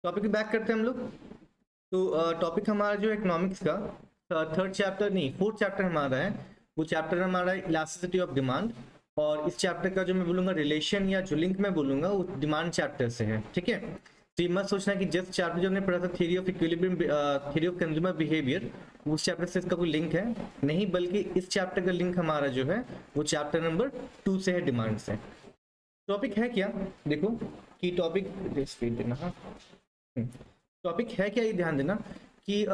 Topic back करते हैं हम लोग। तो टॉपिक हमारा जो इकोनॉमिक्स का थर्ड चैप्टर नहीं फोर्थ चैप्टर हमारा है। वो चैप्टर हमारा इलास्टिसिटी ऑफ डिमांड। और इस चैप्टर का जो मैं बोलूंगा रिलेशन या जो लिंक मैं बोलूंगा वो डिमांड चैप्टर से है। ठीक है, तो ये मत सोचना कि जस्ट चैप्टर जो हमने पढ़ा था theory of equilibrium, theory of consumer behaviour, उस चैप्टर से इसका कोई लिंक है नहीं, बल्कि इस चैप्टर का लिंक हमारा जो है वो चैप्टर नंबर 2 से है, डिमांड से। टॉपिक है क्या, देखो कि टॉपिक देना। हाँ, टॉपिक है क्या, ये ध्यान देना कि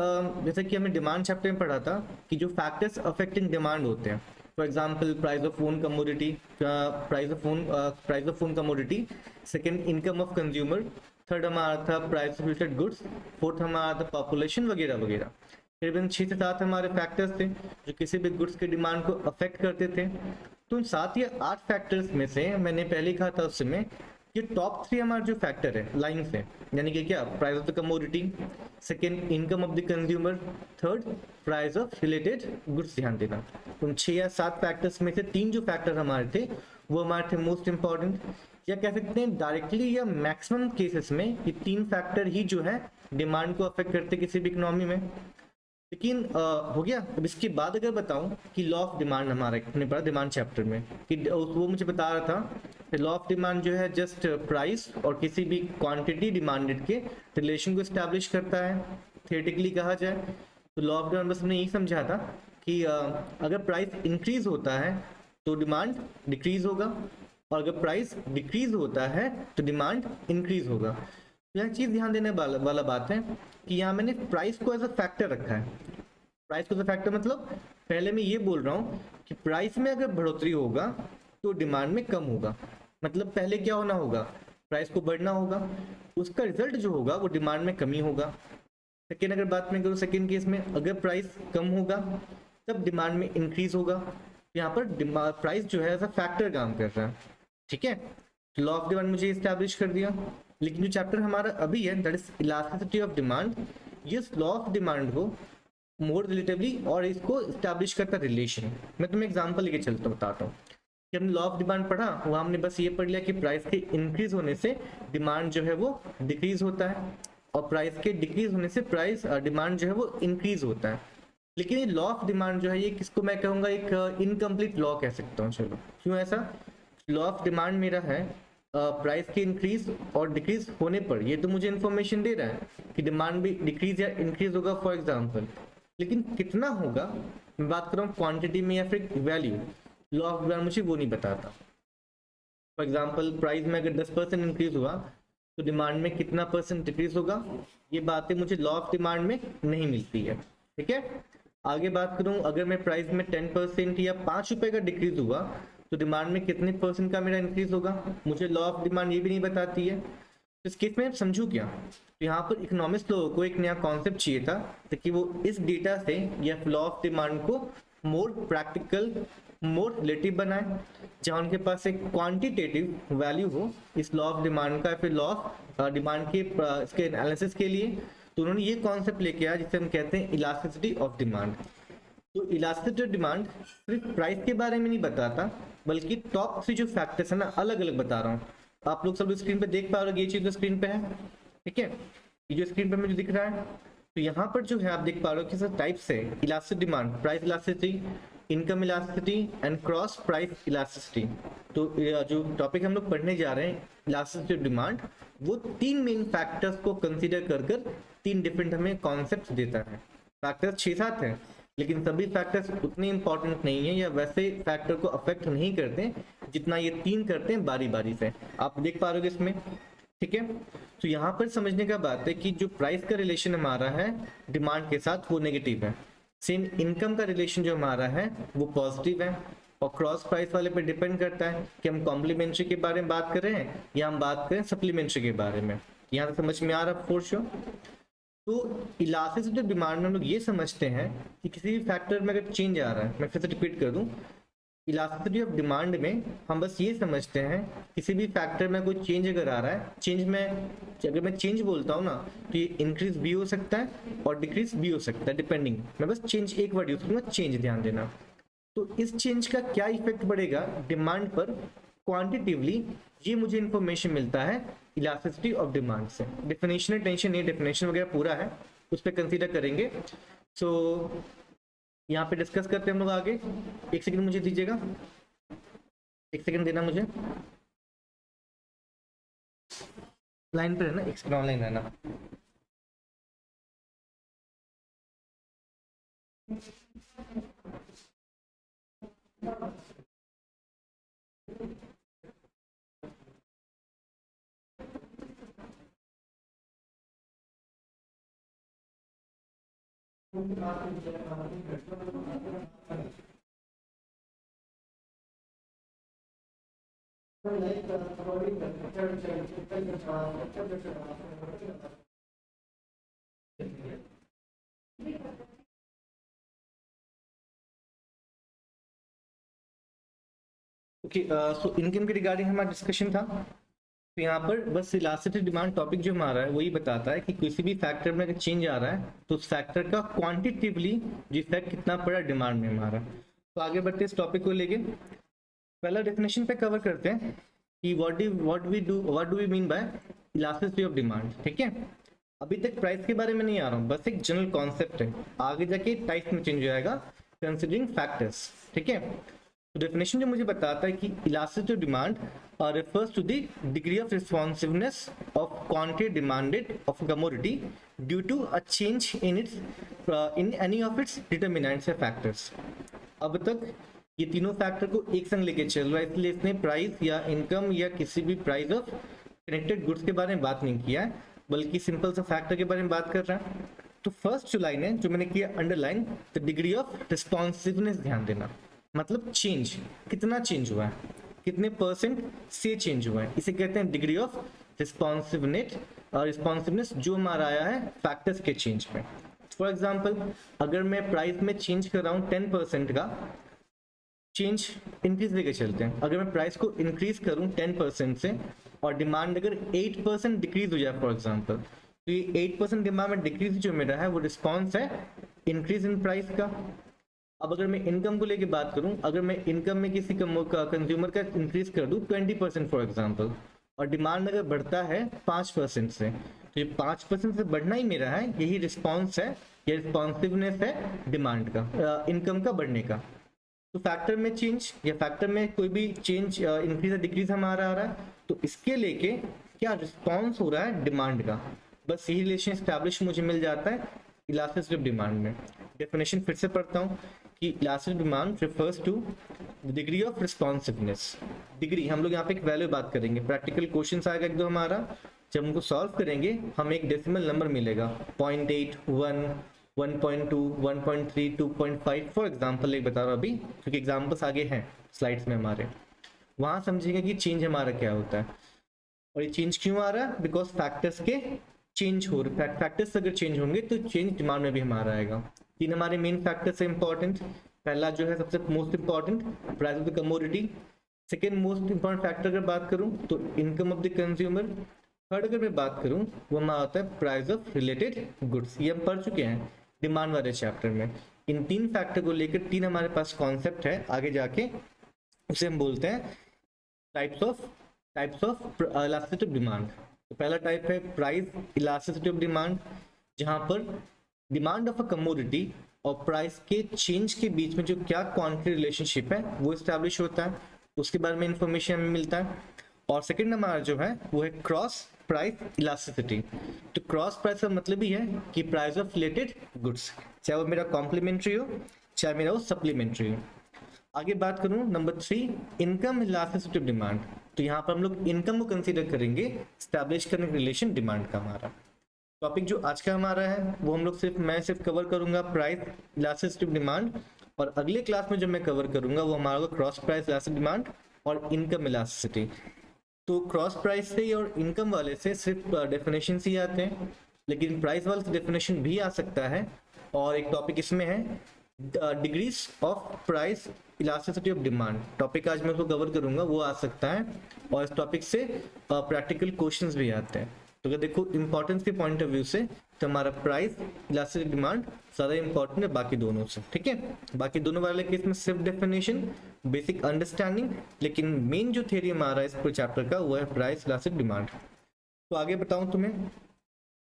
जैसे कि हमने डिमांड चैप्टर में पढ़ा था कि जो फैक्टर्स अफेक्टिंग डिमांड होते हैं, for example price of own commodity, price of own commodity, second income of consumer, third हमारा था price of related goods, fourth हमारा था पॉपुलेशन वगैरह वगैरह। करीबन 6 से 7 हमारे फैक्टर्स थे जो किसी भी गुड्स के डिमांड को अफेक्ट करते थे। तो 7 या 8 फैक्टर्स में से मैंने पहले ही कहा था उस समय ये टॉप 3 हमारा जो फैक्टर है लाइन से, यानी कि क्या, price of the commodity, second income of the consumer, third price of related goods. ध्यान देना उन 6 या 7 फैक्टर्स में से 3 जो फैक्टर हमारे थे वो हमारे थे मोस्ट इंपॉर्टेंट, या कह सकते हैं डायरेक्टली या मैक्सिमम केसेस में ये 3 फैक्टर ही जो है डिमांड को अफेक्ट करते किसी भी इकोनॉमी में। लेकिन हो गया। अब इसके बाद अगर बताऊं कि लॉ ऑफ डिमांड हमारा हमने पढ़ा डिमांड चैप्टर में कि वो मुझे बता रहा था लॉ ऑफ डिमांड जो है जस्ट प्राइस और किसी भी क्वांटिटी डिमांडेड के रिलेशन को एस्टैब्लिश करता है, थियोरेटिकली कहा जाए तो। लॉ ऑफ डिमांड बस हमने यही समझा था कि अगर प्राइस इंक्रीज होता है तो डिमांड डिक्रीज होगा, और अगर प्राइस डिक्रीज होता है तो डिमांड इंक्रीज होगा। यह चीज ध्यान देने वाला बात है कि यहाँ मैंने प्राइस को एज अ फैक्टर रखा है। प्राइस को एज अ फैक्टर मतलब पहले मैं ये बोल रहा हूँ कि प्राइस में अगर बढ़ोतरी होगा तो डिमांड में कम होगा। मतलब पहले क्या होना होगा, प्राइस को बढ़ना होगा, उसका रिजल्ट जो होगा वो डिमांड में कमी होगा। सेकेंड अगर बात मैं करूँ सेकेंड केस में, अगर प्राइस कम होगा तब डिमांड में इंक्रीज होगा। यहाँ पर प्राइस जो है एज अ फैक्टर काम कर रहा है। ठीक है, लॉ ऑफ डिमांड मुझे इस्टेब्लिश कर दिया। लेकिन जो चैप्टर हमारा अभी है that is elasticity of demand, ये लॉ ऑफ डिमांड को मोर रिलेटिवली और इसको इस्टेब्लिश करता रिलेशन। मैं तुम्हें एग्जांपल लेके चलता बताता हूँ कि हमने लॉ ऑफ डिमांड पढ़ा, वहाँ हमने बस ये पढ़ लिया कि प्राइस के इंक्रीज होने से डिमांड जो है वो डिक्रीज होता है, और प्राइस के डिक्रीज होने से प्राइस डिमांड जो है वो इंक्रीज होता है। लेकिन ये लॉ ऑफ डिमांड जो है ये किसको मैं कहूँगा एक इनकम्प्लीट लॉ कह सकता हूँ। चलो क्यों ऐसा, लॉ ऑफ डिमांड मेरा है प्राइस के इंक्रीज और डिक्रीज होने पर ये तो मुझे इन्फॉर्मेशन दे रहा है कि डिमांड भी डिक्रीज या इंक्रीज होगा फॉर एग्जांपल, लेकिन कितना होगा मैं बात कर रहा हूँ क्वांटिटी में या फिर वैल्यू, लॉ ऑफ डिमांड मुझे वो नहीं बताता। फॉर एग्जांपल प्राइस में अगर 10% इंक्रीज हुआ तो डिमांड में कितना परसेंट डिक्रीज होगा, ये बातें मुझे लॉ ऑफ डिमांड में नहीं मिलती है। ठीक है, आगे बात करूं अगर मैं प्राइस में 10% या 5 रुपए का डिक्रीज हुआ तो डिमांड में कितने परसेंट का मेरा इंक्रीज होगा, मुझे लॉ ऑफ डिमांड ये भी नहीं बताती है। तो इस केस में समझू क्या, तो यहाँ पर इकोनॉमिक्स लोगों को एक नया कॉन्सेप्ट चाहिए था ताकि वो इस डेटा से या लॉ ऑफ डिमांड को मोर प्रैक्टिकल, मोर रिलेटिव बनाए, जहाँ उनके पास एक क्वांटिटेटिव वैल्यू हो इस लॉ ऑफ डिमांड का, फिर लॉ ऑफ डिमांड के इसके एनालिसिस के लिए। तो उन्होंने ये कॉन्सेप्ट लेके आया जिसे हम कहते हैं इलास्टिसिटी ऑफ डिमांड। तो इलास्टिसिटी ऑफ डिमांड सिर्फ प्राइस के बारे में नहीं बताता, बल्कि टॉप 3 जो फैक्टर्स है ना अलग अलग बता रहा हूँ। आप लोग सब स्क्रीन पे देख पा रहे हो, ये चीज स्क्रीन पे है। ठीक है, ये जो स्क्रीन पे मुझे दिख रहा है, तो यहाँ पर जो है आप देख पा रहे हो कि सर टाइप्स है elastic demand, price elasticity, income elasticity and cross price elasticity. तो जो टॉपिक हम लोग पढ़ने जा रहे हैं इलास्टिसिटी ऑफ डिमांड, वो 3 मेन फैक्टर्स को कंसीडर कर 3 डिफरेंट हमें कॉन्सेप्ट देता है। फैक्टर्स 6-7 हैं, लेकिन सभी फैक्टर्स उतने इंपॉर्टेंट नहीं है या वैसे फैक्टर को अफेक्ट नहीं करते जितना ये 3 करते हैं बारी बारी से, आप देख पा रहे हो इसमें। ठीक है, तो यहाँ पर समझने का बात है कि जो प्राइस का रिलेशन हमारा है डिमांड के साथ वो नेगेटिव है, सेम इनकम का रिलेशन जो हमारा है वो पॉजिटिव है, और क्रॉस प्राइस वाले पे डिपेंड करता है कि हम कॉम्प्लीमेंट्री के बारे में बात कर रहे हैं या हम बात करें सप्लीमेंट्री के बारे में। यहाँ तक समझ में आ रहा है फॉर श्योर। तो इलास्टिसिटी ऑफ डिमांड में हम लोग ये समझते हैं कि किसी भी फैक्टर में अगर चेंज आ रहा है, मैं फिर से रिपीट कर दूं, इलास्टिसिटी ऑफ डिमांड में हम बस ये समझते हैं किसी भी फैक्टर में कोई चेंज अगर आ रहा है, चेंज में अगर मैं चेंज बोलता हूँ ना तो ये इंक्रीज भी हो सकता है और डिक्रीज भी हो सकता है डिपेंडिंग। मैं बस चेंज एक वर्ड यूज करूंगा, चेंज, ध्यान देना। तो इस चेंज का क्या इफेक्ट पड़ेगा डिमांड पर, क्वांटिटिवली ये मुझे इंफॉर्मेशन मिलता है इलास्टिसिटी ऑफ डिमांड से। डेफिनेशन टेंशन नहीं, डेफिनेशन वगैरह पूरा है, उस पर कंसीडर करेंगे। सो यहाँ पे डिस्कस करते हैं हम लोग आगे। एक सेकंड मुझे दीजिएगा, एक सेकंड देना मुझे, लाइन पे रहना, एक सेकंड ऑनलाइन रहना। ओके, सो इनकम के रिगार्डिंग हमारा डिस्कशन था। तो यहाँ पर बस इलास्टिसिटी डिमांड टॉपिक जो हमारा है वही बताता है कि किसी भी फैक्टर में अगर चेंज आ रहा है तो उस फैक्टर का क्वांटिटिवली जो इफेक्ट कितना पड़ा डिमांड में हमारा। तो आगे बढ़ते इस टॉपिक को लेके पहला डेफिनेशन पे कवर करते हैं कि what do we mean by elasticity of demand. ठीक है, अभी तक प्राइस के बारे में नहीं आ रहा हूँ, बस एक जनरल कॉन्सेप्ट है, आगे जाके टाइप में चेंज हो जाएगा कंसिडरिंग फैक्टर्स। ठीक है, तो डेफिनेशन जो मुझे बताता है कि elasticity of demand refers to the degree of responsiveness of quantity demanded of a commodity due to a change in any of its determinants या factors। अब तक ये तीनों फैक्टर को एक संग लेके चल रहा है, इसलिए इसने प्राइस या इनकम या किसी भी प्राइस ऑफ कनेक्टेड गुड्स के बारे में बात नहीं किया है, बल्कि सिंपल सा फैक्टर के बारे में बात कर रहा है। तो फर्स्ट जो लाइन है जो मैंने किया underline, the degree of responsiveness, ध्यान देना, मतलब चेंज, कितना चेंज हुआ है, कितने परसेंट से चेंज हुआ है, इसे कहते हैं डिग्री ऑफ रिस्पॉन्सिवनेस। और रिस्पॉन्सिवनेस जो हमारा आया है फैक्टर्स के चेंज में। फॉर एग्जांपल अगर मैं प्राइस में चेंज कर रहा हूँ 10% का चेंज, इंक्रीज लेके चलते हैं, अगर मैं प्राइस को इंक्रीज करूँ 10% से और डिमांड अगर 8% डिक्रीज हो जाए फॉर एग्जांपल, तो ये 8% डिमांड में डिक्रीज जो मेरा है वो रिस्पॉन्स है इंक्रीज इन प्राइस का। अब अगर मैं इनकम को लेके बात करूं, अगर मैं इनकम में किसी कंज्यूमर का इंक्रीज कर दूं 20% फॉर एग्जांपल, और डिमांड अगर बढ़ता है 5% से, तो ये 5% से बढ़ना ही मेरा है, यही रिस्पॉन्स है, ये रिस्पॉन्सिवनेस है डिमांड का, इनकम का बढ़ने का। तो फैक्टर में चेंज या फैक्टर में कोई भी चेंज, इंक्रीज या डिक्रीज हमारा आ रहा है, तो इसके लेके क्या रिस्पॉन्स हो रहा है डिमांड का, बस यही रिलेशन एस्टैब्लिश मुझे मिल जाता है इलास्टिसिटी ऑफ डिमांड में। डेफिनेशन फिर से पढ़ता हूँ कि elasticity demand refers to the degree of responsiveness. Degree हम लोग यहाँ पे एक वैल्यू बात करेंगे, प्रैक्टिकल क्वेश्चन आएगा एक दो हमारा, जब उनको सॉल्व करेंगे हमें एक डेसिमल नंबर मिलेगा 0.8, 1, 1.2, 1.3, 2.5 फॉर एग्जाम्पल एक बता रहा हूँ अभी, क्योंकि एग्जाम्पल्स आगे हैं स्लाइड्स में हमारे, वहाँ समझेंगे कि चेंज हमारा क्या होता है और ये चेंज क्यों आ रहा है, बिकॉज फैक्टर्स के चेंज हो रहे, फैक्टर्स अगर चेंज होंगे तो चेंज डिमांड में भी हमारा आएगा। तीन हमारे मेन फैक्टर्स है इंपॉर्टेंट। पहला जो है सबसे most important, price of the commodity. Second most important factor अगर बात करूं तो income of the consumer. Third अगर मैं बात करूं वो हमारा आता है प्राइस ऑफ रिलेटेड गुड्स, ये हम पढ़ चुके हैं डिमांड वाले चैप्टर में। इन तीन फैक्टर को लेकर तीन हमारे पास कॉन्सेप्ट है, आगे जाके उसे हम बोलते हैं types of elasticity of demand. तो पहला टाइप है प्राइस इलास्टिसिटी ऑफ डिमांड, जहां पर डिमांड ऑफ अ कमोडिटी और प्राइस के चेंज के बीच में जो क्या क्वांटिटी रिलेशनशिप है वो एस्टैब्लिश होता है, उसके बारे में इंफॉर्मेशन हमें मिलता है। और सेकंड हमारा जो है वो है क्रॉस प्राइस इलास्टिसिटी। तो क्रॉस प्राइस का मतलब ही है कि प्राइस ऑफ रिलेटेड गुड्स, चाहे वो मेरा कॉम्प्लीमेंट्री हो चाहे मेरा वो सप्लीमेंट्री हो। आगे बात करूं number 3, income elasticity of demand. तो यहाँ पर हम लोग इनकम को कंसीडर करेंगे एस्टैब्लिश करने का रिलेशन डिमांड का। हमारा टॉपिक जो आज का हमारा है वो हम लोग मैं सिर्फ कवर करूंगा प्राइस इलास्टिसिटी ऑफ डिमांड, और अगले क्लास में जो मैं कवर करूंगा वो हमारा क्रॉस प्राइस इलास्टिसिटी डिमांड और इनकम इलास्टिसिटी। तो क्रॉस प्राइस से और इनकम वाले से सिर्फ डेफिनेशन ही आते हैं, लेकिन प्राइस वाले से डेफिनेशन भी आ सकता है। और एक टॉपिक इसमें है degrees of price elasticity of demand, topic आज मैं उसको कवर करूंगा, वो आ सकता है। और इस टॉपिक से प्रैक्टिकल क्वेश्चंस भी आते हैं। तो अगर देखो इंपॉर्टेंस के पॉइंट ऑफ व्यू से तो हमारा प्राइस इलास्टिक डिमांड ज़्यादा इंपॉर्टेंट है बाकी दोनों से, ठीक है। बाकी दोनों वाले केस में सिर्फ डेफिनेशन, बेसिक अंडरस्टैंडिंग, लेकिन मेन जो थ्योरी हमारा इस पूरे चैप्टर का वो है प्राइस इलास्टिक डिमांड। तो आगे बताऊं तुम्हें,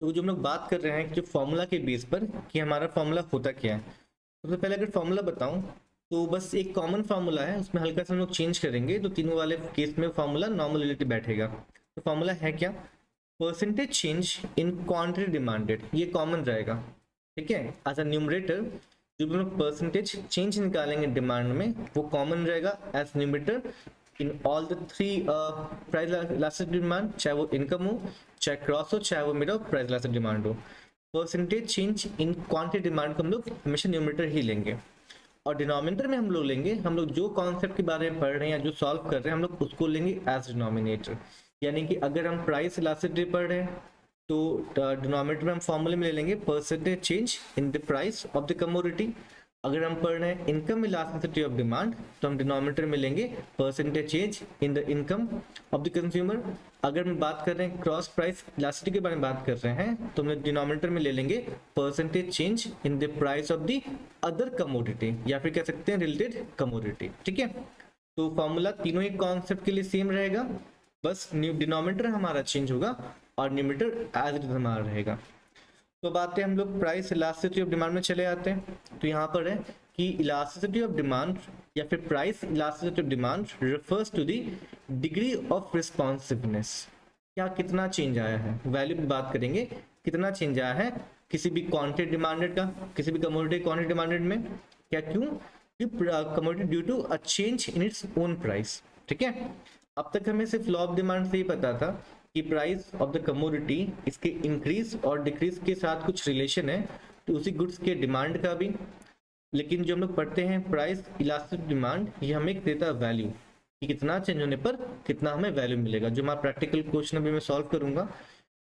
तो जो हम लोग बात कर रहे हैं कि जो फॉर्मूला के बेस पर कि हमारा फॉर्मूला होता क्या है। सबसे पहले अगर फॉर्मूला बताऊं तो बस एक कॉमन फार्मूला है, उसमें हल्का सा हम लोग चेंज करेंगे तो तीनों वाले केस में फार्मूला नॉर्मलिटी बैठेगा। तो फार्मूला है क्या, percentage change in quantity demanded, ये कॉमन रहेगा, ठीक है। एज अ न्यूमरेटर जो भी हम लोग परसेंटेज चेंज निकालेंगे डिमांड में वो कॉमन रहेगा as numerator in all the three price elastic demand, चाहे वो इनकम हो, चाहे क्रॉस हो, चाहे वो mid of price elastic demand हो। Percentage change in quantity demand को हम लोग हमेशा न्यूमरेटर ही लेंगे, और डिनोमिनेटर में हम लोग लेंगे, हम लोग जो कॉन्सेप्ट के बारे में पढ़ रहे हैं या जो सॉल्व कर रहे हैं हम लोग उसको लेंगे एज डिनोमिनेटर। यानी कि अगर हम प्राइस इलास्टिसिटी पढ़ रहे हैं तो डिनोमिनेटर में हम फॉर्मूले में ले लेंगे percentage change in the price of the commodity. अगर हम पढ़ रहे हैं इनकम इलास्टिसिटी ऑफ डिमांड तो हम डिनोमिनेटर में लेंगे percentage change in the income of the consumer. अगर हम बात कर रहे हैं क्रॉस प्राइस इलास्टिसिटी के बारे में बात कर रहे हैं तो हम डिनोमिनेटर में ले लेंगे percentage change in the price of the other commodity, या फिर कह सकते हैं रिलेटेड कमोडिटी, ठीक है। तो फॉर्मूला तीनों ही कॉन्सेप्ट के लिए सेम रहेगा, बस डिनोमिनेटर हमारा चेंज होगा और न्यूमरेटर एज इट इज हमारा रहेगा। तो बातें हम लोग प्राइस इलास्टिसिटी ऑफ डिमांड में चले आते हैं। तो यहाँ पर है कि इलास्टिसिटी ऑफ डिमांड या फिर price elasticity of demand refers to the degree of responsiveness, क्या कितना चेंज आया है, वैल्यू की बात करेंगे कितना चेंज आया है किसी भी क्वांटिटी डिमांडेड का, किसी भी कमोडिटी क्वांटिटी डिमांडेड में, क्या क्यों कि commodity due to a change in its own price, ठीक है। अब तक हमें सिर्फ लॉ ऑफ डिमांड से ही पता था कि प्राइस ऑफ द कमोडिटी इसके इंक्रीज और डिक्रीज के साथ कुछ रिलेशन है, तो उसी गुड्स के डिमांड का भी। लेकिन जो हम लोग पढ़ते हैं प्राइस इलास्टिक डिमांड, ये हमें देता है वैल्यू कि कितना चेंज होने पर कितना हमें वैल्यू मिलेगा, जो हमारा प्रैक्टिकल क्वेश्चन अभी मैं सॉल्व करूंगा।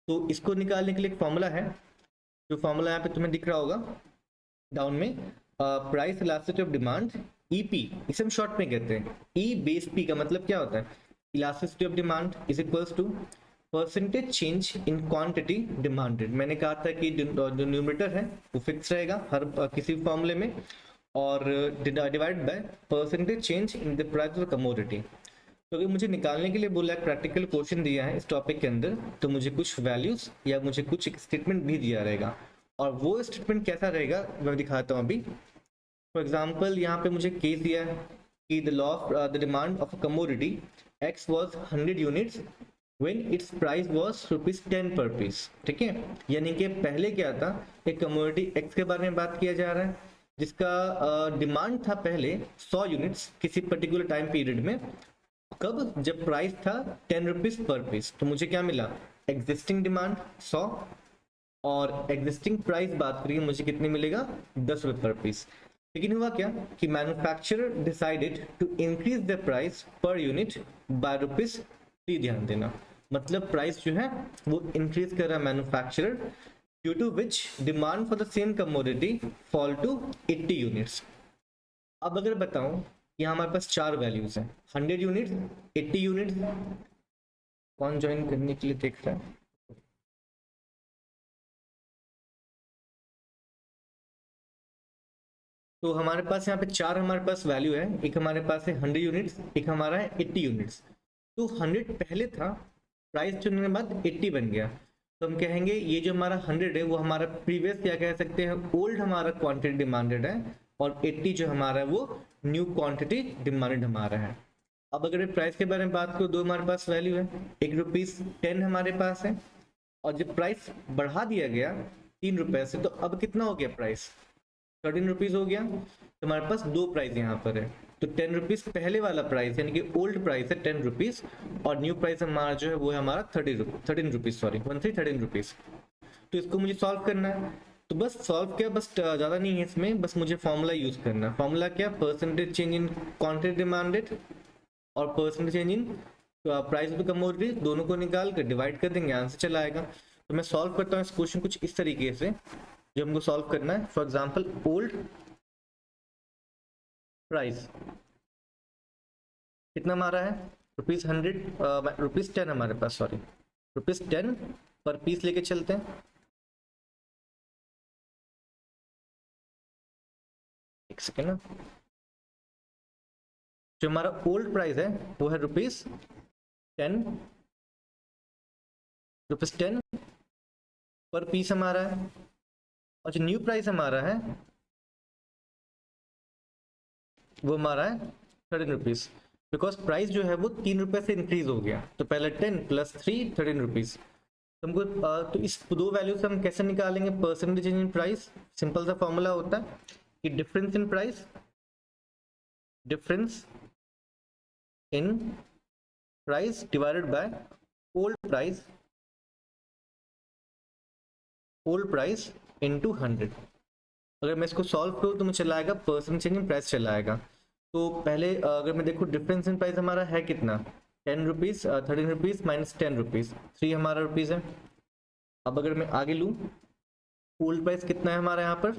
तो इसको निकालने के लिए एक फॉर्मूला है, जो फॉर्मूला यहाँ पे तुम्हें दिख रहा होगा डाउन में, price elasticity of demand EP, इसे हम शॉर्ट में कहते हैं ई बेस पी, का मतलब क्या होता है, elasticity of demand is equals to percentage change in quantity demanded. मैंने कहा था कि जो न्यूमरेटर है वो फिक्स रहेगा हर किसी फॉर्मूले में, और divide by percentage change in the price of commodity. तो अगर मुझे निकालने के लिए बोला है, प्रैक्टिकल क्वेश्चन दिया है इस टॉपिक के अंदर, तो मुझे कुछ वैल्यूज या मुझे कुछ स्टेटमेंट भी दिया रहेगा, और वो स्टेटमेंट कैसा रहेगा मैं दिखाता हूँ अभी। फॉर एग्जाम्पल यहाँ पे मुझे केस दिया है कि the law of the demand of commodity x was 100 units when its price was ₹10 per piece, ठीक है। यानी कि पहले क्या था, एक कमोडिटी एक्स के बारे में बात किया जा रहा है जिसका डिमांड था पहले 100 यूनिट्स किसी पर्टिकुलर टाइम पीरियड में, कब, जब प्राइस था 10 रुपीज पर पीस। तो मुझे क्या मिला, एग्जिस्टिंग डिमांड 100 और एग्जिस्टिंग प्राइस बात करिए मुझे कितने मिलेगा, 10 रुपए पर पीस। लेकिन हुआ क्या कि manufacturer decided to increase the price per unit by rupees, ध्यान देना, मतलब प्राइस जो है वो इंक्रीज कर रहा है manufacturer, due to which demand for the same commodity fall to 80 units. अब अगर बताऊं यहाँ हमारे पास चार वैल्यूज हैं, 100 यूनिट्स, 80 यूनिट्स, कौन ज्वाइन करने के लिए देख रहा है, तो हमारे पास यहाँ पे चार हमारे पास वैल्यू है, एक हमारे पास है 100 यूनिट्स, एक हमारा है 80 यूनिट्स। तो 100 पहले था, प्राइस चुनने के बाद 80 बन गया, तो हम कहेंगे ये जो हमारा 100 है वो हमारा प्रीवियस क्या कह सकते हैं, ओल्ड हमारा क्वांटिटी डिमांडेड है, और 80 जो हमारा है वो न्यू क्वांटिटी डिमांडेड हमारा है। अब अगर प्राइस के बारे में बात करो, दो हमारे पास वैल्यू है, ₹1.10 हमारे पास है, और जब प्राइस बढ़ा दिया गया 3 रुपए से, तो अब कितना हो गया प्राइस, 13 रुपीज हो गया। तो हमारे पास दो प्राइस यहाँ पर है, तो 10 रुपीज पहले वाला प्राइस यानी कि ओल्ड प्राइस है 10 रुपीज, और न्यू प्राइस हमारा जो है वो है हमारा 13 रुपीज, सॉरी 13 रुपीज। तो इसको मुझे सॉल्व करना है, तो बस सॉल्व क्या, बस ज़्यादा नहीं है इसमें, बस मुझे फॉर्मूला यूज करना है। फॉर्मूला क्या, percentage change in quantity demanded और percentage change in price of the commodity, दोनों को निकाल कर डिवाइड कर देंगे, आंसर चला आएगा। तो मैं सॉल्व करता हूँ इस क्वेश्चन कुछ इस तरीके से जो हमको सॉल्व करना है। फॉर एग्जाम्पल ओल्ड प्राइस कितना हमारा है, ₹100, ₹10 हमारे पास, सॉरी ₹10 पर पीस लेके चलते हैं। एक सेकेंड ना, जो हमारा ओल्ड प्राइस है वो है ₹10, ₹10 पर पीस हमारा है। और जो न्यू प्राइस हमारा है वो हमारा है ₹13, बिकॉज प्राइस जो है वो ₹3 से इंक्रीज हो गया। तो पहले 10 + 3 ₹13। तो हमको तो इस दो वैल्यू से हम कैसे निकालेंगे परसेंटेज इन प्राइस? सिंपल सा फॉर्मूला होता है कि difference in price, difference in price divided by old price into 100। अगर मैं इसको सॉल्व करूँ तो मुझे चला आएगा परसेंटेज इन प्राइस चला आएगा। तो पहले अगर मैं देखूँ डिफरेंस इन प्राइस हमारा है कितना, ₹10, ₹13 माइनस ₹10, 3 हमारा रुपीज़ है। अब अगर मैं आगे लूँ, ओल्ड प्राइस कितना है हमारा यहाँ पर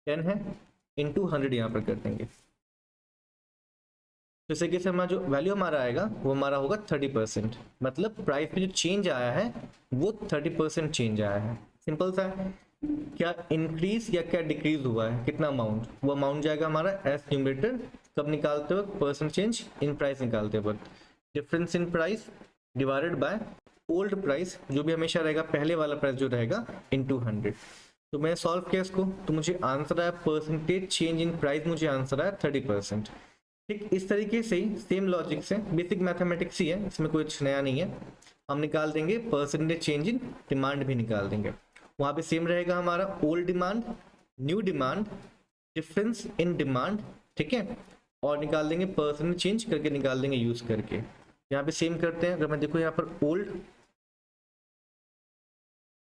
10 है, इंटू 100 यहाँ पर कर देंगे। तो इस तरीके से हमारा जो वैल्यू हमारा आएगा वो हमारा होगा 30%। मतलब प्राइस में जो चेंज आया है वो 30% चेंज आया है। सिंपल सा है। क्या इंक्रीज या क्या डिक्रीज हुआ है, कितना अमाउंट, वो अमाउंट जाएगा हमारा एज न्यूमरेटर। कब निकालते वक्त? परसेंट चेंज इन प्राइस निकालते वक्त। Difference in price divided by old price, जो भी हमेशा रहेगा पहले वाला प्राइस जो रहेगा, इनटू 100। तो मैं सॉल्व किया इसको तो मुझे आंसर आया परसेंटेज चेंज इन प्राइस, मुझे आंसर आया 30%। ठीक इस तरीके से ही सेम लॉजिक से, बेसिक मैथमेटिक्स ही है, इसमें कुछ नया नहीं है, हम निकाल देंगे परसेंटेज चेंज इन डिमांड भी निकाल देंगे। वहां पे सेम रहेगा हमारा old demand, new demand, difference in demand, ठीक है, और निकाल देंगे परसेंटेज चेंज करके, निकाल देंगे यूज करके। यहाँ पे सेम करते हैं। अगर मैं देखो यहाँ पर ओल्ड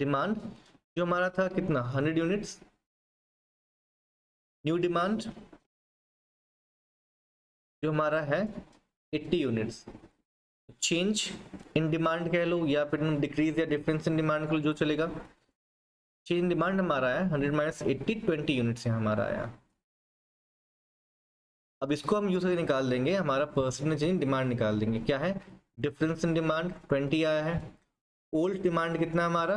डिमांड जो हमारा था कितना 100 यूनिट्स, न्यू डिमांड जो हमारा है 80 यूनिट्स। चेंज इन डिमांड कह लो या फिर डिक्रीज या डिफरेंस इन डिमांड कह लो, जो चलेगा। चेंज इन डिमांड हमारा है 100 माइनस 80, 20 यूनिट्स है हमारा आया। अब इसको हम यूज करके निकाल देंगे, हमारा परसेंटेज इन डिमांड निकाल देंगे। क्या है? डिफरेंस इन डिमांड 20 आया है। ओल्ड डिमांड कितना हमारा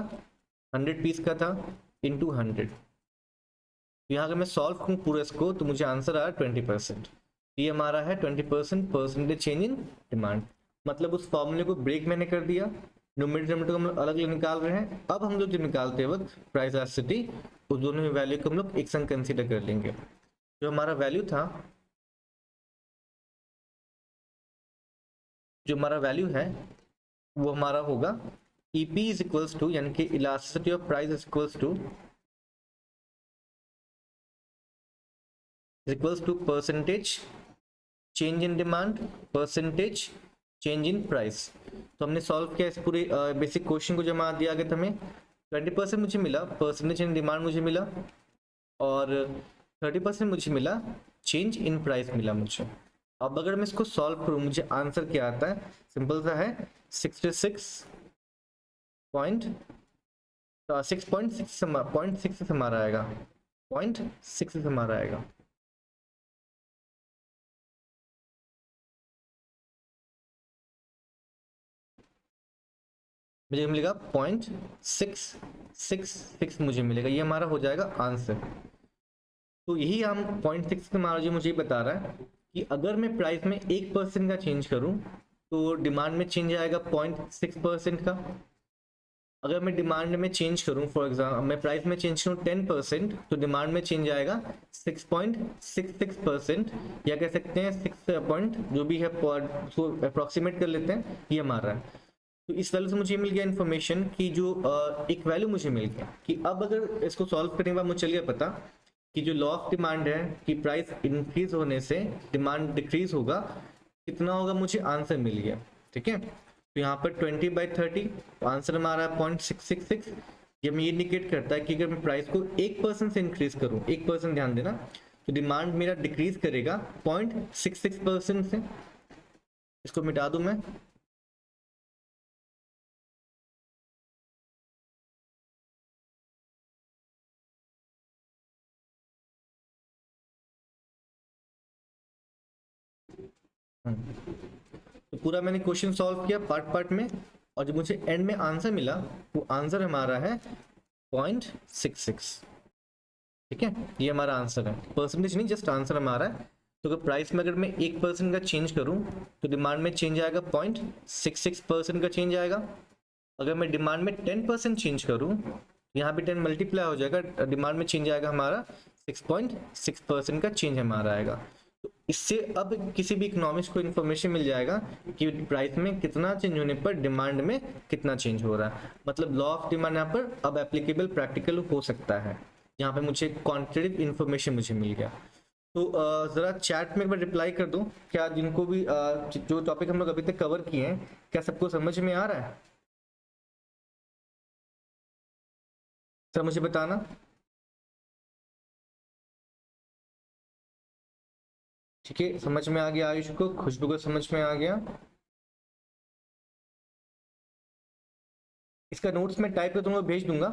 100 पीस का था, इंटू 100। यहाँ अगर मैं सॉल्व करूँ पूरे इसको तो मुझे आंसर आया 20%। ये हमारा है 20% परसेंटेज चेंज इन डिमांड। मतलब उस फॉर्मूले को ब्रेक मैंने कर दिया, न्यूमरेटर को हम लोग अलग अलग निकाल रहे हैं। अब हम लोग जो निकालते वक्त प्राइस इलास्टिसिटी, उस दोनों वैल्यू को हम लोग एक संग कंसीडर कर लेंगे। जो हमारा वैल्यू था, जो हमारा वैल्यू है वो हमारा होगा EP इज इक्वल्स टू, यानी कि elasticity of price is equals to percentage change in demand, percentage change in price. तो हमने सॉल्व किया इस पूरे बेसिक क्वेश्चन को, जमा दिया गया था हमें 20% मुझे मिला परसेंटेज इन डिमांड मुझे मिला, और 30% मुझे मिला चेंज इन प्राइस मिला मुझे। अब अगर मैं इसको सॉल्व करूं मुझे आंसर क्या आता है? सिंपल सा है 6.6 हमारा आएगा, 0.6 हमारा आएगा। मुझे मिलेगा 0.666 मुझे मिलेगा, ये हमारा हो जाएगा आंसर। तो यही हम 0.6 हमारा जो मुझे बता रहा है कि अगर मैं प्राइस में 1% का चेंज करूं तो डिमांड में चेंज आएगा 0.6% का। अगर मैं डिमांड में चेंज करूं, फॉर एग्जाम्पल मैं प्राइस में चेंज करूं 10%, तो डिमांड में चेंज आएगा 6.66%, या कह सकते हैं 6 पॉइंट जो भी है उसको अप्रोक्सीमेट कर लेते हैं, ये हमारा है। तो इस वैल्यू से मुझे मिल गया इन्फॉर्मेशन कि जो एक वैल्यू मुझे मिल गया कि अब अगर इसको सॉल्व करने के बाद मुझे चल गया पता कि जो लॉ ऑफ डिमांड है कि प्राइस इंक्रीज होने से डिमांड डिक्रीज होगा, कितना होगा मुझे आंसर मिल गया। ठीक है, तो यहाँ पर 20/30 तो आंसर हमारा 0.666। ये हमें इंडिकेट करता है कि अगर मैं प्राइस को 1% से इंक्रीज करूँ, 1% ध्यान देना, तो डिमांड मेरा डिक्रीज करेगा 0.66% से। इसको मिटा दूं मैं, तो पूरा मैंने क्वेश्चन सॉल्व किया पार्ट पार्ट में। और जो मुझे एंड में आंसर मिला वो आंसर हमारा है 0.66। ठीक है, ये हमारा आंसर है, परसेंटेज नहीं, जस्ट आंसर हमारा है। तो अगर प्राइस में अगर मैं 1% का चेंज करूं तो डिमांड में चेंज आएगा 0.66% का चेंज आएगा। अगर मैं डिमांड में 10% चेंज करूं, यहाँ पे 10 मल्टीप्लाई हो जाएगा, डिमांड में चेंज आएगा हमारा 6.6% का चेंज हमारा आएगा। तो इससे अब किसी भी इकोनॉमिक्स को इन्फॉर्मेशन मिल जाएगा कि प्राइस में कितना चेंज होने पर डिमांड में कितना चेंज हो रहा है। मतलब लॉ ऑफ डिमांड यहाँ पर अब एप्लीकेबल प्रैक्टिकल हो सकता है। यहाँ पे मुझे क्वांटिटेटिव इन्फॉर्मेशन मुझे मिल गया। तो ज़रा चैट में एक बार रिप्लाई कर दो, क्या जिनको भी जो टॉपिक हम लोग अभी तक कवर किए हैं क्या सबको समझ में आ रहा है? सर मुझे बताना। ठीक है, समझ में आ गया आयुष को, खुशबू को समझ में आ गया। इसका नोट्स में टाइप कर दूंगा, भेज दूंगा।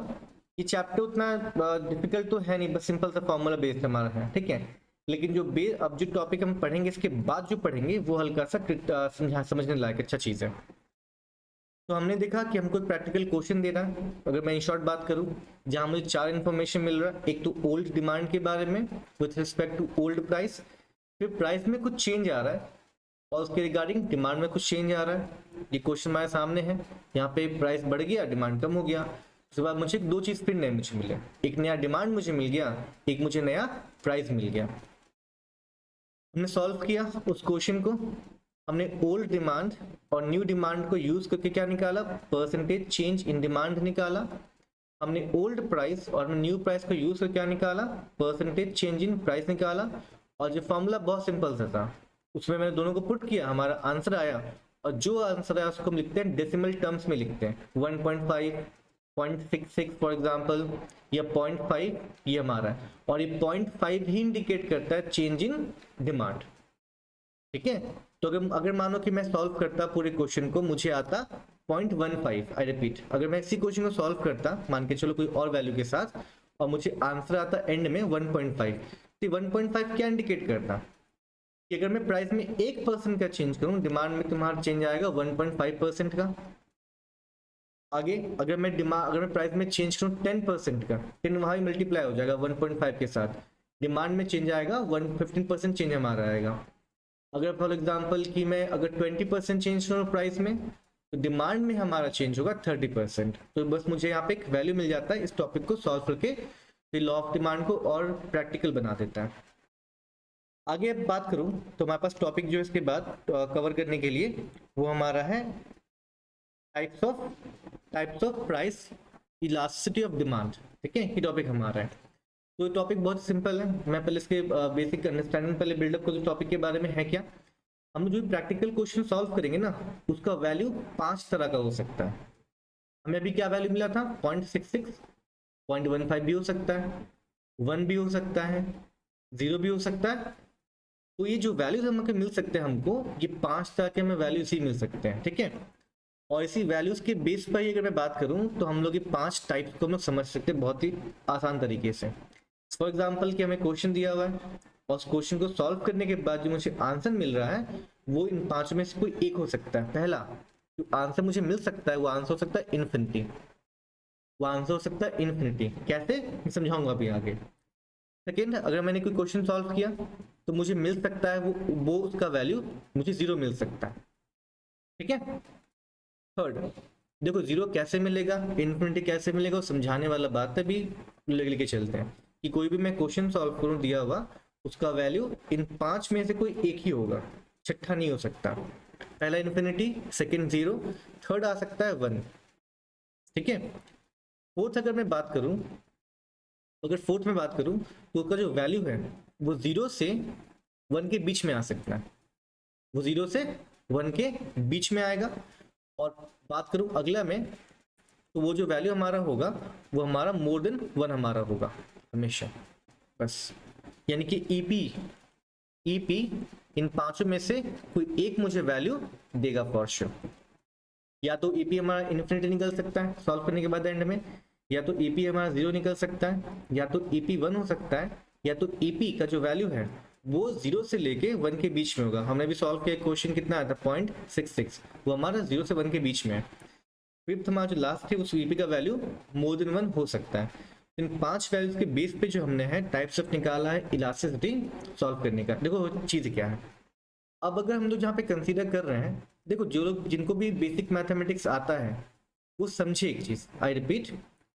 ये चैप्टर उतना डिफिकल्ट तो है नहीं, बस सिंपल सा फॉर्मूला बेस्ड हमारा है, ठीक है। लेकिन जो अब जो टॉपिक हम पढ़ेंगे इसके बाद जो पढ़ेंगे वो हल्का सा समझने लायक अच्छा चीज़ है। तो हमने देखा कि हमको एक प्रैक्टिकल क्वेश्चन देना है। अगर मैं इन शॉर्ट बात करूं, जहां मुझे 4 इन्फॉर्मेशन मिल रहा है। एक तो ओल्ड डिमांड के बारे में with respect to old price, फिर प्राइस में कुछ चेंज आ रहा है और उसके रिगार्डिंग डिमांड में कुछ चेंज आ रहा है। ये क्वेश्चन हमारे सामने है, यहाँ पे प्राइस बढ़ गया, डिमांड कम हो गया। उसके बाद मुझे 2 चीज़ फिर नए मुझे मिले, एक नया डिमांड मुझे मिल गया, एक मुझे नया प्राइस मिल गया। हमने सॉल्व किया उस क्वेश्चन को, हमने ओल्ड डिमांड और न्यू डिमांड को यूज करके क्या निकाला, परसेंटेज चेंज इन डिमांड निकाला। हमने ओल्ड प्राइस और न्यू प्राइस को यूज करके क्या निकाला, परसेंटेज चेंज इन प्राइस निकाला। और जो फॉर्मूला बहुत सिंपल सा था, उसमें मैंने दोनों को पुट किया, हमारा आंसर आया। और जो आंसर आया उसको हम लिखते हैं डेसिमल टर्म्स में लिखते हैं, 1.5, 0.66 फॉर एग्जाम्पल, या 0.5 ये हमारा है। और ये 0.5 ही इंडिकेट करता है चेंज इन डिमांड। ठीक है, तो अगर मानो कि मैं सॉल्व करता पूरे क्वेश्चन को, मुझे आता 0.15। आई रिपीट, अगर मैं इसी क्वेश्चन को सॉल्व करता मान के चलो कोई और वैल्यू के साथ, और मुझे आंसर आता एंड में 1.5, तो 1.5 क्या इंडिकेट करता कि अगर मैं प्राइस में 1% का चेंज करूं, डिमांड में तुम्हारा चेंज आएगा 1.5% का। आगे अगर मैं प्राइस में चेंज करूं 10% का, 10 वहां भी मल्टीप्लाई हो जाएगा 1.5 के साथ, डिमांड में चेंज आएगा 15% चेंज हमारा आएगा। अगर फॉर एग्जांपल कि मैं अगर 20% चेंज करूँ प्राइस में, तो डिमांड में हमारा चेंज होगा 30%। तो बस मुझे यहाँ पे एक वैल्यू मिल जाता है, इस टॉपिक को सॉल्व करके फिर लॉ ऑफ डिमांड को और प्रैक्टिकल बना देता है। आगे अब बात करूँ तो हमारे पास टॉपिक जो इसके बाद कवर करने के लिए वो हमारा है types of price elasticity of demand. ठीक है, ये टॉपिक हमारा है। तो ये टॉपिक बहुत सिंपल है, मैं पहले इसके बेसिक अंडरस्टैंडिंग पहले बिल्डअप कर दूं टॉपिक के बारे में है क्या। हम जो प्रैक्टिकल क्वेश्चन सॉल्व करेंगे ना, उसका वैल्यू 5 तरह का हो सकता है। हमें अभी क्या वैल्यू मिला था, 0.66, 0.15 भी हो सकता है, 1 भी हो सकता है, 0 भी हो सकता है। तो ये जो वैल्यूज हमको मिल सकते हैं, हमको ये 5 तरह के हमें वैल्यूज ही मिल सकते हैं। ठीक है, और इसी वैल्यूज के बेस पर ही अगर मैं बात करूं तो हम लोग ये 5 टाइप्स को हम लोग समझ सकते हैं बहुत ही आसान तरीके से। फॉर एग्जाम्पल कि हमें क्वेश्चन दिया हुआ है और उस क्वेश्चन को सॉल्व करने के बाद जो मुझे आंसर मिल रहा है वो इन 5 में से कोई एक हो सकता है। पहला जो आंसर मुझे मिल सकता है वो आंसर हो सकता है इन्फिनिटी, वो आंसर हो सकता है इन्फिनिटी। कैसे, मैं समझाऊंगा अभी आगे। सेकेंड, अगर मैंने कोई क्वेश्चन सॉल्व किया तो मुझे मिल सकता है वो उसका वैल्यू मुझे 0 मिल सकता है। ठीक है, थर्ड देखो 0 कैसे मिलेगा, इन्फिनिटी कैसे मिलेगा, वो समझाने वाला बात है, भी लेके चलते हैं कि कोई भी मैं क्वेश्चन सॉल्व करूं दिया हुआ, उसका वैल्यू इन 5 में से कोई एक ही होगा, छठा नहीं हो सकता। पहला इन्फिनिटी, सेकंड 0, थर्ड आ सकता है 1। ठीक है, फोर्थ अगर मैं बात करूं, अगर फोर्थ में बात करूं तो उसका जो वैल्यू है वो 0 से 1 के बीच में आ सकता है, वो 0 से 1 के बीच में आएगा। और बात करूं अगला में, तो वो जो वैल्यू हमारा होगा वो हमारा मोर देन 1 हमारा होगा हमेशा, बस। यानी कि ईपी इन 5 में से कोई एक मुझे वैल्यू देगा फॉर श्योर। या तो ईपी हमारा इन्फिनिटी निकल सकता है सॉल्व करने के बाद एंड में, या तो ईपी हमारा 0 निकल सकता है, या तो ईपी 1 हो सकता है, या तो ईपी का जो वैल्यू है वो 0 से लेके 1 के बीच में होगा। हमने भी सॉल्व किया क्वेश्चन, कितना आया था 0.66, वो हमारा 0 से 1 के बीच में है। फिफ्थ हमारा जो लास्ट है उस वीपी का वैल्यू मोर देन 1 हो सकता है। इन 5 वैल्यूज के बेस पे जो हमने है टाइप्स ऑफ निकाला है इलास्टिसिटी सॉल्व करने का। देखो चीज़ क्या है, अब अगर हम लोग जहाँ पे कंसीडर कर रहे हैं, देखो जो लोग जिनको भी बेसिक मैथमेटिक्स आता है वो समझे एक चीज़, आई रिपीट,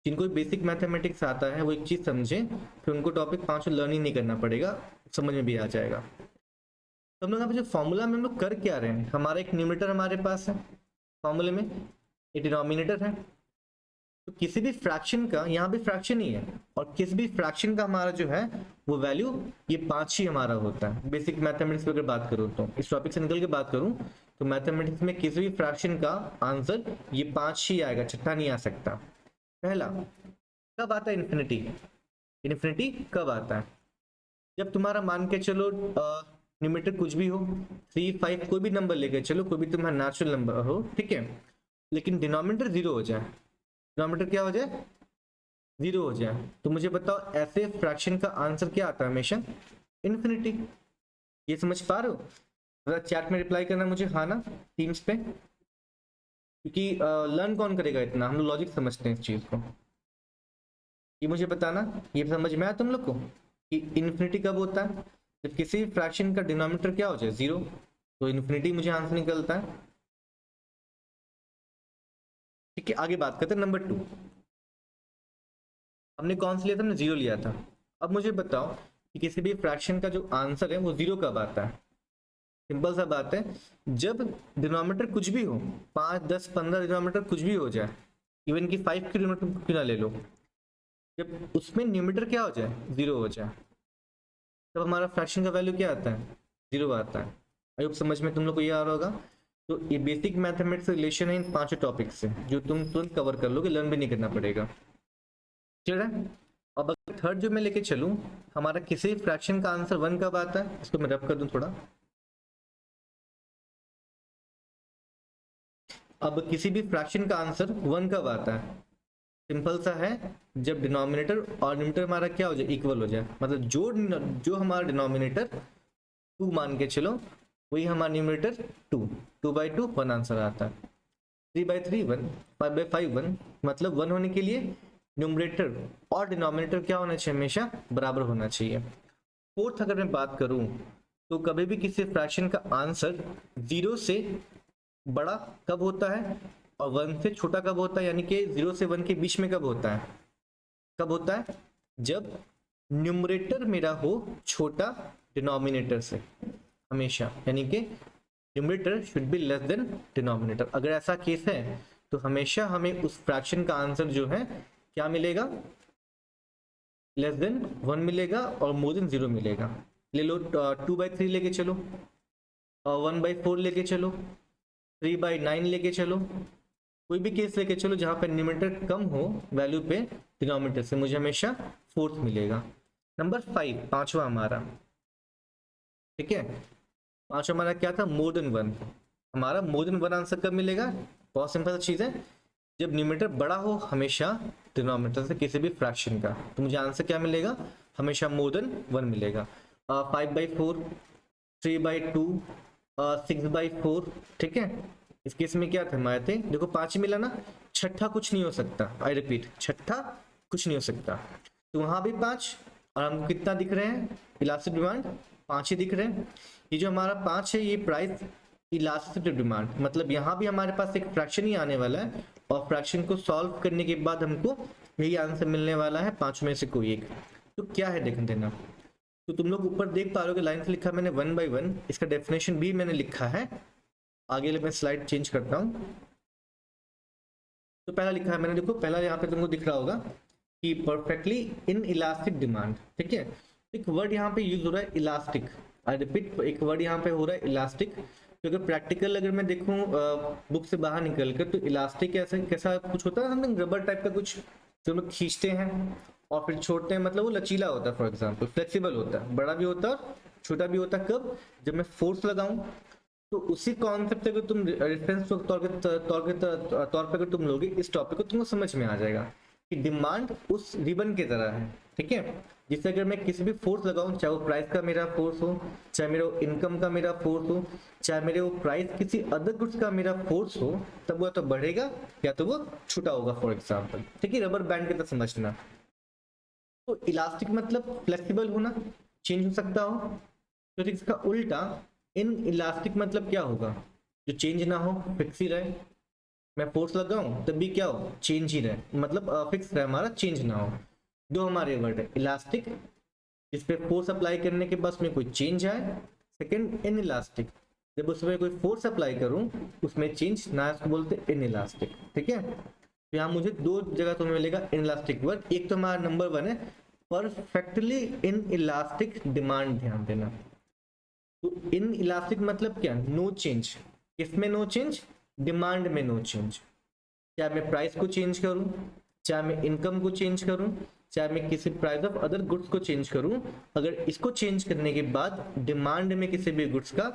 जिनको भी बेसिक मैथमेटिक्स आता है वो एक चीज़ समझे, फिर उनको टॉपिक 5 लर्न ही नहीं करना पड़ेगा, समझ में भी आ जाएगा। तो हम लोग यहाँ पे जो फॉर्मूला में हम लोग कर क्या रहे हैं, हमारा एक न्यूमरेटर हमारे पास है, फॉर्मूले में एक डिनोमिनेटर है, तो किसी भी फ्रैक्शन का, यहाँ भी फ्रैक्शन ही है, और किसी भी फ्रैक्शन का हमारा जो है वो वैल्यू ये 5 ही हमारा होता है। बेसिक मैथमेटिक्स की अगर बात करूँ तो इस टॉपिक से निकल के बात करूँ तो मैथमेटिक्स में किसी भी फ्रैक्शन का आंसर ये 5 ही आएगा, छठा नहीं आ सकता। पहला कब आता है इन्फिनिटी, इन्फिनिटी कब आता है, जब तुम्हारा मान के चलो न्यूमरेटर कुछ भी हो, 3 5 कोई भी नंबर लेके चलो, कोई भी तुम्हारा नेचुरल नंबर हो, ठीक है, लेकिन डिनोमिनेटर 0 हो जाए, डिनोमिनेटर क्या हो जाए 0 हो जाए, तो मुझे बताओ ऐसे फ्रैक्शन का आंसर क्या आता है हमेशा, इन्फिनिटी। ये समझ पा रहे हो? जरा चैट में रिप्लाई करना मुझे, हाँ ना, टीम्स पे, क्योंकि लर्न कौन करेगा इतना, हम लोग लॉजिक समझते हैं इस चीज को। ये मुझे बताना, ये समझ में आया तुम लोग को कि इन्फिनिटी कब होता है, जब किसी फ्रैक्शन का डिनोमिनेटर क्या हो जाए 0, तो इन्फिनिटी मुझे आंसर निकलता है। ठीक है, आगे बात करते हैं नंबर 2। हमने कौन सा लिया था, हमने 0 लिया था। अब मुझे बताओ कि किसी भी फ्रैक्शन का जो आंसर है वो 0 कब आता है। सिंपल सा बात है, जब डिनोमिनेटर कुछ भी हो, 5 10 15 डिनोमिनेटर कुछ भी हो जाए, इवन कि 5 की डिनोमिनेटर क्यों ना ले लो, जब उसमें न्यूमरेटर क्या हो जाए 0 हो जाए, तब हमारा फ्रैक्शन का वैल्यू क्या आता है 0 आता है। आई होप समझ में तुम लोग को ये आ रहा होगा। तो ये बेसिक मैथमेटिक्स रिलेशन है इन 5 टॉपिक से, जो तुम तुरंत कवर कर लोगे, लर्न भी नहीं करना पड़ेगा। क्लियर है? अब अगर थर्ड जो मैं लेके चलूं, हमारा किसी फ्रैक्शन का आंसर 1 कब आता है, इसको मैं रब कर दूं थोड़ा। अब किसी भी फ्रैक्शन का आंसर 1 कब आता है, सिंपल सा है, जब डिनोमिनेटर और न्यूमरेटर हमारा क्या हो जाए, इक्वल हो जाए, मतलब जो हमारा डिनोमिनेटर 2 मान के चलो, वही हमारा न्यूमरेटर 2, 2/2 1 आंसर आता है, 3/3 1, 5/5 1, मतलब 1 होने के लिए न्यूमरेटर और डिनोमिनेटर क्या होना चाहिए, हमेशा बराबर होना चाहिए। फोर्थ अगर मैं बात करूं, तो कभी भी किसी फ्रैक्शन का आंसर 0 से बड़ा कब होता है और 1 से छोटा कब होता है, यानी कि 0 से 1 के बीच में कब होता है, कब होता है, जब न्यूमरेटर मेरा हो छोटा डिनोमिनेटर से, हमेशा, यानी कि numerator should be less than denominator. अगर ऐसा केस है तो हमेशा हमें उस फ्रैक्शन का आंसर जो है क्या मिलेगा, लेस देन 1 मिलेगा और मोर देन 0 मिलेगा। ले लो 2/3 लेके चलो, 1/4 लेके चलो, 3/9 लेके चलो, कोई भी केस लेके चलो जहां पर न्यूमरेटर कम हो वैल्यू पे डिनोमिनेटर से, मुझे हमेशा 4th मिलेगा। नंबर 5 पांचवा हमारा, ठीक है, पांचवा हमारा क्या था, मोर देन 1। हमारा मोर देन 1 आंसर कब मिलेगा, बहुत सिंपल चीज है, जब न्यूमरेटर बड़ा हो हमेशा डिनोमिनेटर से किसी भी फ्रैक्शन का, तो मुझे आंसर क्या मिलेगा, हमेशा मोर देन 1 मिलेगा। 5/4, 3/2, 6/4, ठीक है, इस केस में क्या थे हमारे थे, देखो 5 ही मिला ना, छठा कुछ नहीं हो सकता, आई रिपीट, छठा कुछ नहीं हो सकता, तो वहां भी 5, और हमको कितना दिख रहे हैं, इलास्टिक डिमांड 5 ही दिख रहे हैं। ये जो हमारा 5 है ये प्राइस इलास्टिक डिमांड, मतलब यहाँ भी हमारे पास एक फ्रैक्शन ही आने वाला है, और फ्रैक्शन को सॉल्व करने के बाद हमको यही आंसर मिलने वाला है 5 में से कोई एक। तो क्या है देख देना, तो तुम लोग ऊपर देख पा रहे हो कि लाइन से लिखा मैंने 1/1, इसका डेफिनेशन भी मैंने लिखा है, आगे मैं स्लाइड चेंज करता हूँ। तो पहला लिखा है मैंने, देखो पहला यहाँ पे तुमको दिख रहा होगा कि परफेक्टली इन इलास्टिक डिमांड, ठीक है, एक वर्ड यहाँ पे यूज हो रहा है इलास्टिक, आई रिपीट, एक वर्ड यहाँ पे हो रहा है इलास्टिक, क्योंकि प्रैक्टिकल अगर मैं देखूं बुक से बाहर निकल कर, तो इलास्टिक ऐसा कैसा कुछ होता है, हम रबर टाइप का कुछ जो हम लोग खींचते हैं और फिर छोड़ते हैं, मतलब वो लचीला होता है, फॉर एग्जांपल फ्लेक्सिबल होता है, बड़ा भी होता है और छोटा भी होता है, कब, जब मैं फोर्स लगाऊं। तो उसी कॉन्सेप्ट अगर तुम रेफरेंस तौर पे अगर तुम लोगे इस टॉपिक को, तुमको समझ में आ जाएगा कि डिमांड उस रिबन की तरह है, ठीक है, जिससे अगर मैं किसी भी फोर्स लगाऊं, चाहे वो प्राइस का मेरा फोर्स हो, चाहे मेरे इनकम का मेरा फोर्स हो, चाहे मेरे वो प्राइस किसी अदर गुड्स का मेरा फोर्स हो, तब वो तो बढ़ेगा या तो वो छूटा होगा, फॉर एग्जाम्पल, ठीक है, रबर बैंड की तरह समझना। तो इलास्टिक मतलब फ्लेक्सिबल होना, चेंज हो सकता हो। तो इसका उल्टा इन इलास्टिक मतलब क्या होगा, जो चेंज ना हो, फिक्स ही रहे। मैं फोर्स लगाऊं तब भी क्या हो, चेंज ही रहे, मतलब फिक्स रहे हमारा, चेंज ना हो। दो हमारे वर्ड है, इलास्टिक जिस पे फोर्स अप्लाई करने के बाद उसमें कोई चेंज आए, सेकंड इन इलास्टिक जब उसमें कोई फोर्स अप्लाई करूं उसमें चेंज ना आए, उसको बोलते हैं इन इलास्टिक, ठीक है। तो यहाँ मुझे दो जगह तुम्हें मिलेगा इन इलास्टिक वर्ड, एक तो हमारा नंबर 1 है परफेक्टली इन इलास्टिक डिमांड, ध्यान देना। तो इन इलास्टिक मतलब क्या, नो चेंज, किसमें नो चेंज, डिमांड में नो चेंज। चाहे मैं प्राइस को चेंज करूं, चाहे मैं इनकम को चेंज करूं, चाहे मैं किसी प्राइस ऑफ अदर गुड्स को चेंज करूं, अगर इसको चेंज करने के बाद डिमांड में किसी भी गुड्स का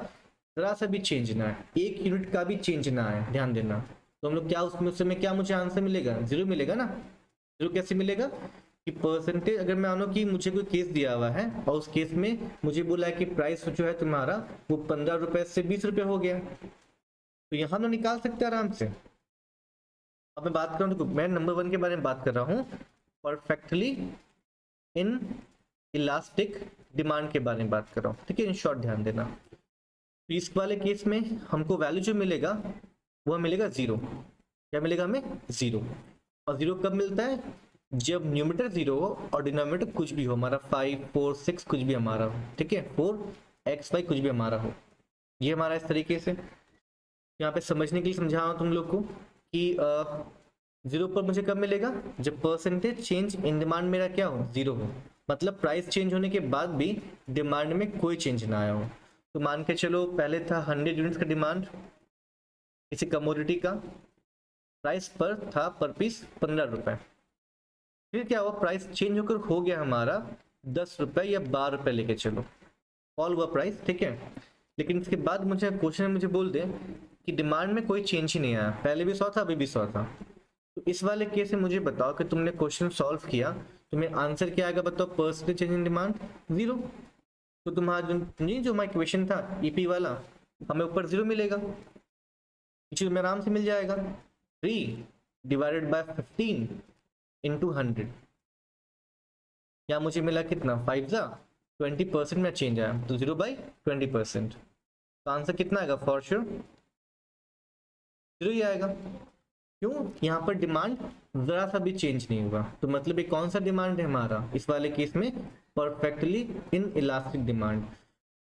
जरा सा भी चेंज ना है, एक यूनिट का भी चेंज ना है, ध्यान देना, तो हम लोग क्या उसमें उसमें क्या मुझे आंसर मिलेगा, जीरो मिलेगा ना। जीरो कैसे मिलेगा कि परसेंटेज, अगर मैं मानो कि मुझे कोई केस दिया हुआ है और उस केस में मुझे बोला है कि प्राइस जो है तुम्हारा वो 15 रुपए से 20 रुपए हो गया, तो यहाँ मैं निकाल सकते हैं आराम से। अब मैं बात करूँ तो मैं नंबर 1 के बारे में बात कर रहा हूँ, परफेक्टली इन इलास्टिक डिमांड के बारे में बात कर रहा हूँ, ठीक है, इन शॉर्ट ध्यान देना। तो इस वाले केस में हमको वैल्यू जो मिलेगा वो मिलेगा जीरो। क्या मिलेगा हमें, जीरो। और जीरो कब मिलता है, जब न्यूमरेटर जीरो हो और डिनोमिनेटर कुछ भी हो, हमारा 5 4 6 कुछ भी हमारा हो, ठीक है, 4 x y कुछ भी हमारा हो। ये हमारा इस तरीके से यहाँ पे समझने के लिए समझा रहा हूँ तुम लोग को कि जीरो पर मुझे कब मिलेगा, जब परसेंटेज चेंज इन डिमांड मेरा क्या हो, जीरो हो, मतलब प्राइस चेंज होने के बाद भी डिमांड में कोई चेंज ना आया हो। तो मान के चलो पहले था 100 यूनिट्स का डिमांड किसी कमोडिटी का, प्राइस पर था पर पीस 15 रुपए, फिर क्या हुआ, प्राइस चेंज होकर हो गया हमारा 10 रुपए या 12 रुपए लेके चलो, फॉल हुआ प्राइस, ठीक है। लेकिन इसके बाद मुझे क्वेश्चन में मुझे बोल दे कि डिमांड में कोई चेंज ही नहीं आया, पहले भी 100 था अभी भी 100 था, तो इस वाले केस में मुझे बताओ कि तुमने क्वेश्चन सॉल्व किया, तुम्हें आंसर क्या आएगा बताओ, percentage change in demand zero. तो तुम्हारा जो हमारा क्वेश्चन था ईपी वाला, हमें ऊपर जीरो मिलेगा, नीचे में आराम से मिल जाएगा 3 डिवाइडेड बाय 15 इंटू 100, या मुझे मिला कितना 5 जा 20% में चेंज आया, तो 0/20%, तो आंसर कितना आएगा, फॉर श्योर जीरो ही आएगा। क्यों, यहाँ पर डिमांड जरा सा भी चेंज नहीं हुआ, तो मतलब ये कौन सा डिमांड है हमारा इस वाले केस में, परफेक्टली इन इलास्टिक डिमांड।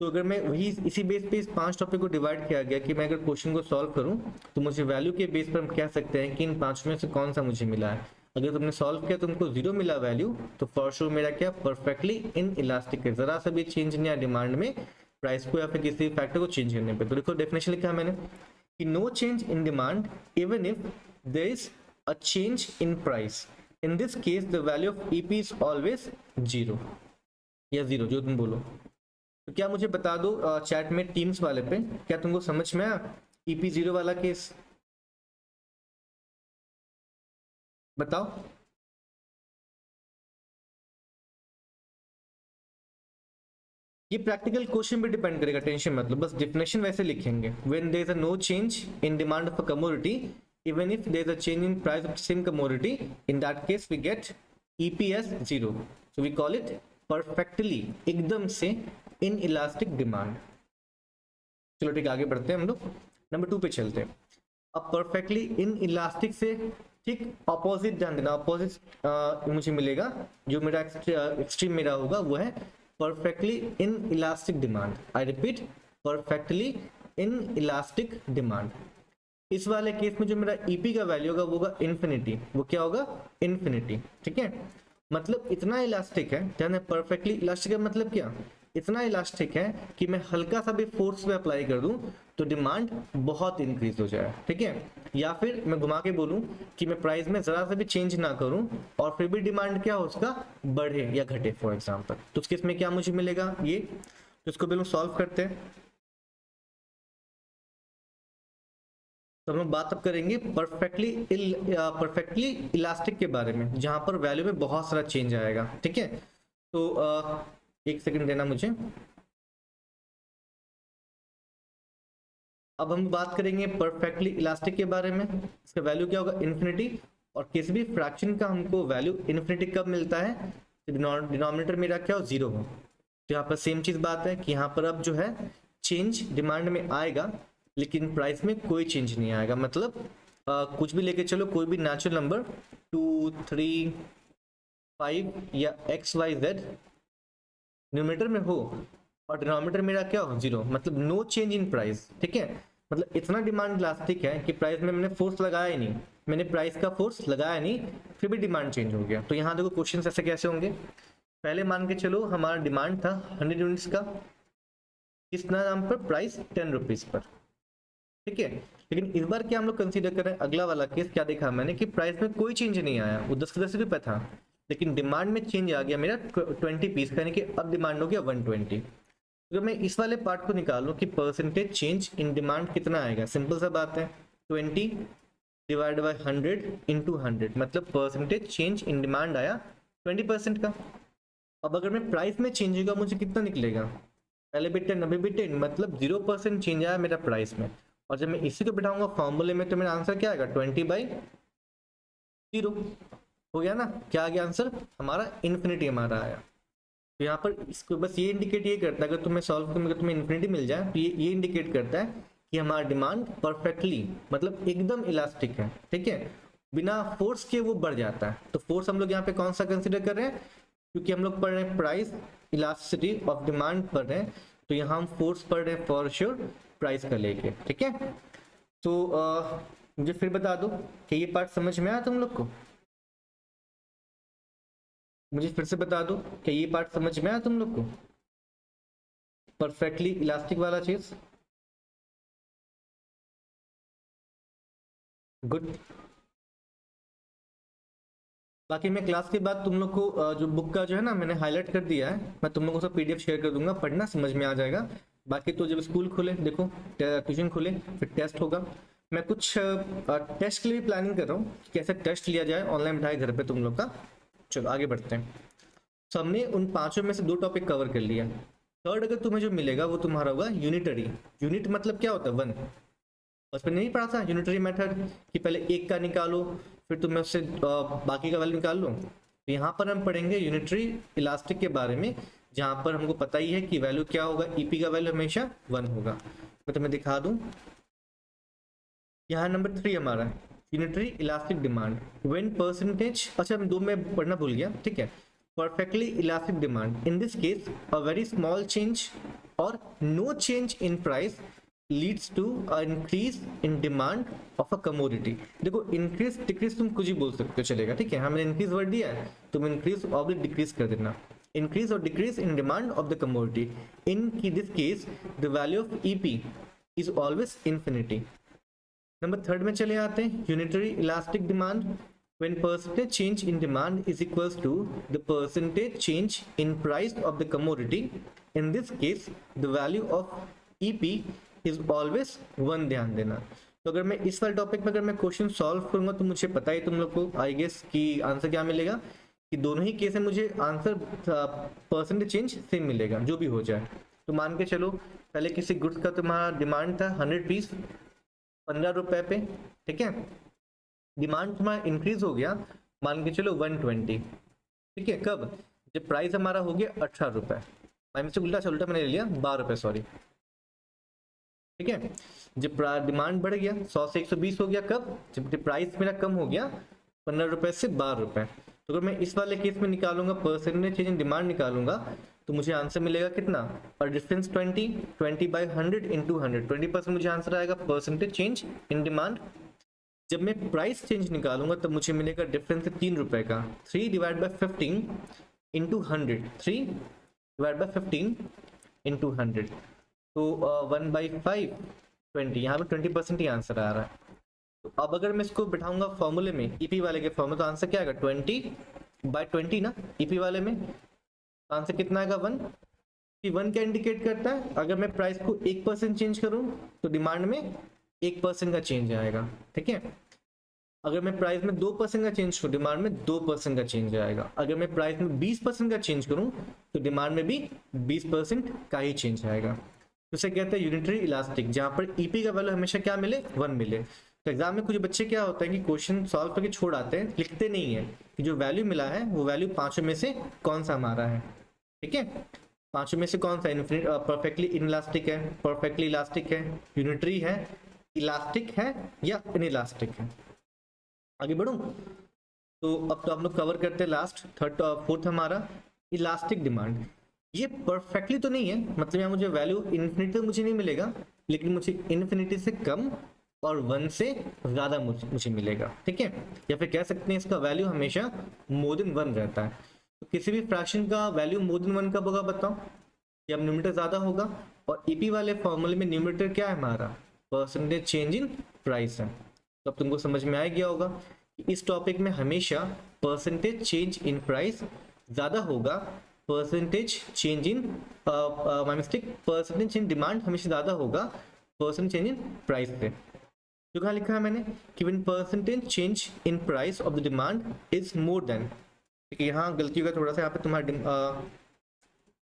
तो अगर मैं वही इसी बेस पे इस 5 टॉपिक को डिवाइड किया गया कि मैं अगर क्वेश्चन को सॉल्व करूं तो मुझे वैल्यू के बेस पर हम कह सकते हैं कि इन 5 में से कौन सा मुझे मिला है। अगर तुमने सॉल्व किया तुमको जीरो मिला वैल्यू, तो फॉर श्योर मेरा क्या, परफेक्टली इन इलास्टिक है, जरा सा भी चेंज नहीं आया डिमांड में प्राइस को या फिर किसी फैक्टर को चेंज करने पे। तो देखो डेफिनेशन लिखा है मैंने कि no change in demand even if there is a change in price, in this case the value of EP is always zero, या जीरो जो तुम बोलो। तो क्या मुझे बता दो चैट में टीम्स वाले पे, क्या तुमको समझ में आया ईपी जीरो वाला केस, बताओ। ये प्रैक्टिकल क्वेश्चन पे डिपेंड करेगा, टेंशन मतलब, बस डेफिनेशन वैसे लिखेंगे, when there is a no change in demand of a commodity even if there is a change in price of same commodity, in that case we get EPS zero, so we call it perfectly, एकदम से in elastic demand. चलो ठीक है, आगे बढ़ते हैं हम लोग, नंबर 2 पे चलते हैं। अब परफेक्टली इन इलास्टिक से ठीक ऑपोजिट ध्यान देना, ऑपोजिट मुझे मिलेगा, जो मेरा एक्सट्रीम मेरा होगा वो है perfectly in elastic demand. I repeat, perfectly in elastic demand. इस वाले केस में जो मेरा ईपी का वैल्यू होगा वो होगा इन्फिनिटी, वो क्या होगा, इन्फिनिटी, ठीक है। मतलब इतना इलास्टिक है, ध्यान है, परफेक्टली इलास्टिक का मतलब क्या, इतना इलास्टिक है कि मैं हल्का सा भी फोर्स पे अप्लाई कर दूं तो डिमांड बहुत इंक्रीज हो जाए, ठीक है। या फिर मैं घुमा के बोलूं कि मैं प्राइस में जरा सा भी चेंज ना करूं और फिर भी डिमांड क्या हो उसका, बढ़े या घटे फॉर एग्जांपल, तो उस केस में क्या मुझे मिलेगा ये, तो इसको बिल्कुल सॉल्व करते हैं। तो हम लोग बात अब करेंगे परफेक्टली इलास्टिक के बारे में, जहां पर वैल्यू में बहुत सारा चेंज आएगा। ठीक है, तो एक सेकंड देना मुझे। अब हम बात करेंगे परफेक्टली इलास्टिक के बारे में। इसका वैल्यू क्या होगा, इन्फिनिटी। और किसी भी फ्रैक्शन का हमको वैल्यू इन्फिनिटी कब मिलता है, डिनोमिनेटर मेरा क्या हो, जीरो हो। तो यहाँ पर सेम चीज बात है कि यहाँ पर अब जो है चेंज डिमांड में आएगा, लेकिन प्राइस में कोई चेंज नहीं आएगा। मतलब कुछ भी लेके चलो, कोई भी नेचुरल नंबर 2, 3, 5 या XYZ न्यूमरेटर में हो और डिनोमिनेटर मेरा क्या हो, जीरो, मतलब नो चेंज इन प्राइस। ठीक है, मतलब इतना डिमांड इलास्टिक है कि प्राइस में मैंने फोर्स लगाया ही नहीं, मैंने प्राइस का फोर्स लगाया नहीं, फिर भी डिमांड चेंज हो गया। तो यहाँ देखो क्वेश्चन ऐसे कैसे होंगे। पहले मान के चलो हमारा डिमांड था 100 यूनिट्स का, कितना दाम पर, प्राइस 10 रुपीज पर। ठीक है, लेकिन इस बार क्या हम लोग कंसीडर कर रहे हैं, अगला वाला केस क्या देखा मैंने कि प्राइस में कोई चेंज नहीं आया, वो 10 रुपए था, लेकिन डिमांड में चेंज आ गया मेरा 20 पीस का, यानी कि अब डिमांड हो गया 120। तो मैं इस वाले पार्ट को निकालूं कि परसेंटेज चेंज इन डिमांड कितना आएगा, सिंपल सा बात है, 20 डिवाइड बाय 100 इंटू 100, मतलब परसेंटेज चेंज इन डिमांड आया 20% का। अब अगर मैं प्राइस में चेंज होगा मुझे कितना निकलेगा, पहले भी 10 अभी भी 10, मतलब 0% चेंज आया मेरा प्राइस में। और जब मैं इसी को बिठाऊंगा फॉर्मूले में तो मेरा आंसर क्या आएगा, 20/0 हो गया ना। क्या आ गया आंसर हमारा, इन्फिनिटी हमारा आया। तो यहाँ पर इसको बस ये इंडिकेट ये करता है, अगर तुम्हें सॉल्व करने में तुम्हें इन्फिनिटी मिल जाए तो ये इंडिकेट करता है कि हमारा डिमांड परफेक्टली, मतलब एकदम इलास्टिक है। ठीक है, बिना फोर्स के वो बढ़ जाता है। तो फोर्स हम लोग यहाँ पे कौन सा कंसिडर कर रहे हैं, क्योंकि हम लोग पढ़ रहे हैं प्राइस इलास्टिसिटी ऑफ डिमांड पढ़ रहे हैं, तो यहाँ हम फोर्स पढ़ रहे हैं फॉर श्योर प्राइस का लेके। ठीक है, तो मुझे फिर बता दो कि ये पार्ट समझ में आया तुम लोग को, मुझे फिर से बता दो कि ये पार्ट समझ में आया तुम लोग को, परफेक्टली इलास्टिक वाला चीज। गुड। बाकी मैं क्लास के बाद तुम लोग को जो बुक का जो है ना मैंने हाईलाइट कर दिया है, मैं तुम लोग को सब PDF शेयर कर दूंगा, पढ़ना समझ में आ जाएगा। बाकी तो जब स्कूल खुले, देखो ट्यूशन खुले, फिर टेस्ट होगा। मैं कुछ टेस्ट के लिए प्लानिंग कर रहा हूँ, कैसे टेस्ट लिया जाए, ऑनलाइन पढ़ाई घर पे तुम लोग का। चलो आगे बढ़ते हैं। तो हमने उन पांचों में से 2 टॉपिक कवर कर लिया। थर्ड अगर तुम्हें जो मिलेगा वो तुम्हारा होगा यूनिटरी। यूनिट मतलब क्या होता है, 1। बचपन में नहीं पढ़ा था यूनिटरी मेथड कि पहले 1 का निकालो फिर तुम्हें उससे बाकी का वैल्यू निकाल लो। तो यहाँ पर हम पढ़ेंगे यूनिटरी इलास्टिक के बारे में, जहाँ पर हमको पता ही है कि वैल्यू क्या होगा, EP का वैल्यू हमेशा 1 होगा। मैं तुम्हें दिखा दूं, यहाँ नंबर 3 हमारा unitary elastic demand when percentage, अच्छा मैं 2 में पढ़ना भूल गया। ठीक है, perfectly elastic demand, in this case a very small change or no change in price leads to an increase in demand of a commodity। देखो इंक्रीज डिक्रीज तुम कुछ ही बोल सकते हो, चलेगा। ठीक है, हमने इंक्रीज वर्ड दिया है, तुम इंक्रीज और डिक्रीज कर देना, इंक्रीज और decrease in demand of the commodity. In this case the value of EP is always infinity. Number 3 में चले आते हैं, unitary elastic demand when percentage change in demand is equals to the percentage change in price of the commodity, in this case the value of EP is always 1। ध्यान देना। तो अगर मैं इस वाले टॉपिक में अगर मैं क्वेश्चन सॉल्व करूंगा तो मुझे पता ही तुम लोग को आई गेस कि आंसर क्या मिलेगा, कि दोनों ही केस में मुझे आंसर परसेंटेज चेंज सेम मिलेगा जो भी हो जाए। तो मान के चलो पहले किसी गुड्स का तुम्हारा डिमांड था 100 पीस 15 रुपए पे। ठीक है, डिमांड तुम्हारा इंक्रीज हो गया मान के चलो 120। ठीक है, कब, जब प्राइस हमारा हो गया 18 रुपए, से उल्टा मैंने ले लिया 12 रुपए, सॉरी। ठीक है, जब डिमांड बढ़ गया 100 से 120 हो गया, कब, जब प्राइस मेरा कम हो गया 15 रुपए से 12 रुपए। तो अगर मैं इस वाले केस में निकालूंगा परसेंटेज चेंज इन डिमांड निकालूंगा तो मुझे आंसर मिलेगा कितना, और डिफरेंस 20/100 इंटू 100, 20% मुझे आंसर आएगा परसेंटेज चेंज इन डिमांड। जब मैं प्राइस चेंज निकालूंगा तब मुझे मिलेगा डिफरेंस 3 रुपए का, 3 divide by 15 into 100, 3 divide by 15 into 100, तो 1/5 20, यहाँ पे 20% ही आंसर आ रहा है। तो अब अगर मैं इसको बिठाऊंगा फॉर्मूले में, EP वाले के फॉर्मूले, तो आंसर क्या आएगा 20/20 ना, EP वाले में आंसर कितना आएगा 1। 1 क्या इंडिकेट करता है, अगर मैं प्राइस को 1% चेंज करूं तो डिमांड में 1% का चेंज आएगा, ठीक है। अगर मैं प्राइस में 2% का चेंज करूँ, डिमांड में 2% का चेंज आएगा। अगर मैं प्राइस में 20% का चेंज करूँ तो डिमांड में भी 20% का ही चेंज आएगा। तो इसे कहते हैं यूनिटरी इलास्टिक, जहां पर ईपी का वैल्यू हमेशा क्या मिले, 1 मिले। तो एग्जाम में कुछ बच्चे क्या होता है कि क्वेश्चन सॉल्व करके छोड़ आते हैं, लिखते नहीं है कि जो वैल्यू मिला है वो वैल्यू पांचों में से कौन सा हमारा है, ठीक है। पांचों में से कौन सा इन्फिनिट, परफेक्टली इनइलास्टिक है, परफेक्टली इलास्टिक है, यूनिटरी है, इलास्टिक है या इनइलास्टिक है। आगे बढ़ूं तो अब तो हम लोग कवर करते हैं लास्ट थर्ड फोर्थ हमारा इलास्टिक डिमांड। ये परफेक्टली तो नहीं है, मतलब यहाँ मुझे वैल्यू इन्फिनिटी तो मुझे नहीं मिलेगा, लेकिन मुझे इन्फिनिटी से कम और 1 से ज्यादा मुझे मिलेगा, ठीक है। या फिर कह सकते हैं इसका वैल्यू हमेशा मोर देन 1 रहता है। तो किसी भी फ्रैक्शन का वैल्यू मोर देन 1 कब होगा बताओ, जब न्यूमरेटर ज्यादा होगा। और ईपी वाले फॉर्मूले में न्यूमरेटर क्या है हमारा, परसेंटेज चेंज इन प्राइस है। तो अब तुमको समझ में आ गया होगा कि इस टॉपिक में हमेशा परसेंटेज चेंज इन प्राइस ज्यादा होगा, percentage change in my mistake, percentage in demand हमेशा ज्यादा होगा परसेंटेज चेंज इन प्राइस से। जो कहा लिखा है मैंने कि when percentage change in price of the demand is more than, यहाँ गलती होगा थोड़ा सा, यहाँ पे तुम्हारा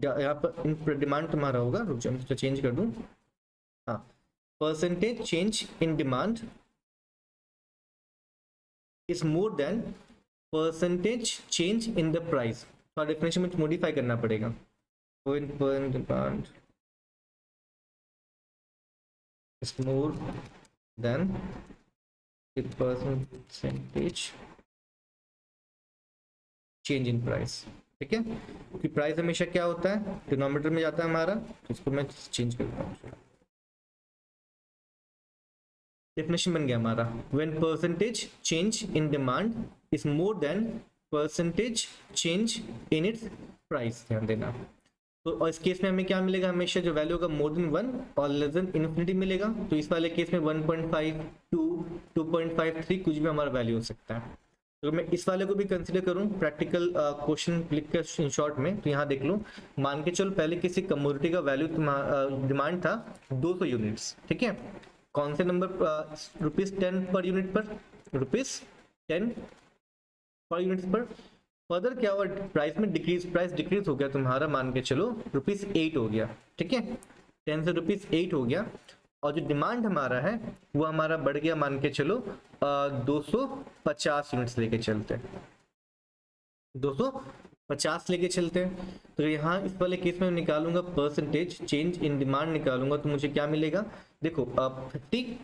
यहाँ पर डिमांड तुम्हारा होगा, रुक जाओ मैं चेंज कर दूं। हाँ, percentage change in demand is more than percentage change in the price. तो डेफिनेशन में मॉडिफाई करना पड़ेगा। When demand is more than the percentage change in price, ठीक है। क्योंकि प्राइस हमेशा क्या होता है, डिनोमिनेटर में जाता है हमारा, तो इसको मैं चेंज करता हूँ। डेफिनेशन बन गया हमारा, when percentage change in demand is more than percentage change in it's price. ध्यान देना। तो और इस केस में हमें क्या मिलेगा, हमेशा जो वैल्यू होगा मोर देन 1 और लेस देन इन्फिनिटी मिलेगा। तो इस वाले केस में 1.5, 2, 2.53 कुछ भी हमारा वैल्यू हो सकता है। तो मैं इस वाले को भी कंसीडर करूं प्रैक्टिकल क्वेश्चन लिख कर इन शॉर्ट में, तो यहाँ देख लो, मान के चलो पहले किसी कमोडिटी का वैल्यू डिमांड था 200 यूनिट्स, ठीक है। कौन से नंबर, ₹10 पर यूनिट पर, ₹10 पर यूनिट पर। फर्दर क्या हुआ, प्राइस में डिक्रीज, प्राइस डिक्रीज हो गया तुम्हारा, मान के चलो ₹8 हो गया, ठीक है। 10 से ₹8 हो गया। और जो डिमांड हमारा है वो हमारा बढ़ गया, मान के चलो 250 यूनिट्स लेके चलते हैं, 250 लेके चलते हैं। तो यहाँ इस वाले केस में निकालूंगा परसेंटेज चेंज इन डिमांड निकालूंगा, तो मुझे क्या मिलेगा, देखो 50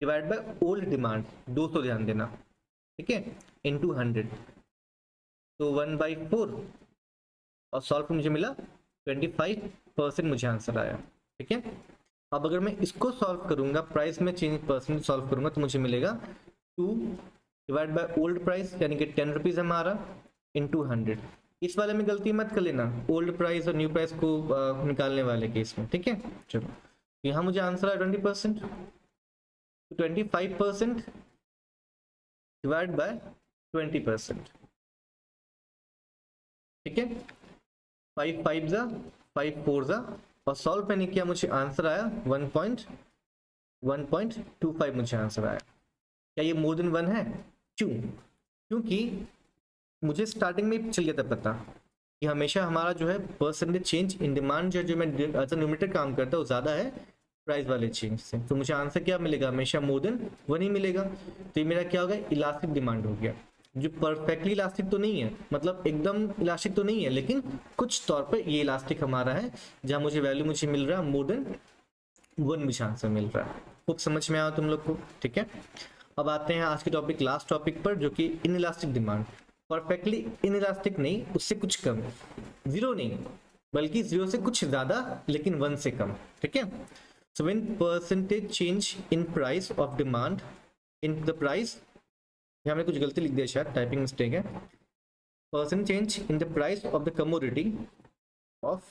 डिवाइड बाय ओल्ड डिमांड 200, ध्यान देना, ठीक है, इनटू 100, तो 1/4 और सॉल्व मुझे मिला 25% मुझे आंसर आया, ठीक है। अब अगर मैं इसको सॉल्व करूंगा, प्राइस में चेंज परसेंट सॉल्व करूंगा, तो मुझे मिलेगा 2 डिवाइड बाय ओल्ड प्राइस, यानी कि 10 रुपीज हमारा, इनटू 100। इस वाले में गलती मत कर लेना, ओल्ड प्राइस और न्यू प्राइस को निकालने वाले केस में, ठीक है। चलो, यहाँ मुझे आंसर आया 20%, तो 25% डिवाइड बाय 20%, ठीक है। 5 5 जा 5 4 जा, और सॉल्व मैंने किया, मुझे आंसर आया 1.25 मुझे आंसर आया। क्या ये मोर देन 1 है? क्यों? क्योंकि मुझे स्टार्टिंग में चल गया था पता कि हमेशा हमारा जो है परसेंटेज चेंज इन डिमांड जो मैं एज अ न्यूमरेटर काम करता है वो ज्यादा है प्राइस वाले चेंज से। तो मुझे आंसर क्या मिलेगा, हमेशा मोर देन 1 ही मिलेगा। तो ये मेरा क्या होगा, इलास्टिक डिमांड हो गया, जो परफेक्टली इलास्टिक तो नहीं है, मतलब एकदम इलास्टिक तो नहीं है, लेकिन कुछ तौर पर ये इलास्टिक हमारा है, जहां मुझे वैल्यू मुझे मिल रहा है मोर देन 1 मुझे आंसर मिल रहा है। खूब समझ में आया तुम लोग को, ठीक है। अब आते हैं आज के टॉपिक, लास्ट टॉपिक पर, जो कि इनइलास्टिक डिमांड। परफेक्टली इनइलास्टिक नहीं, उससे कुछ कम, जीरो नहीं बल्कि जीरो से कुछ ज्यादा, लेकिन 1 से कम, ठीक है। So when percentage change in price of demand in the price, यहाँ मैंने कुछ गलती लिख दिया, शायद टाइपिंग मिस्टेक है। Percent change in the price of the commodity of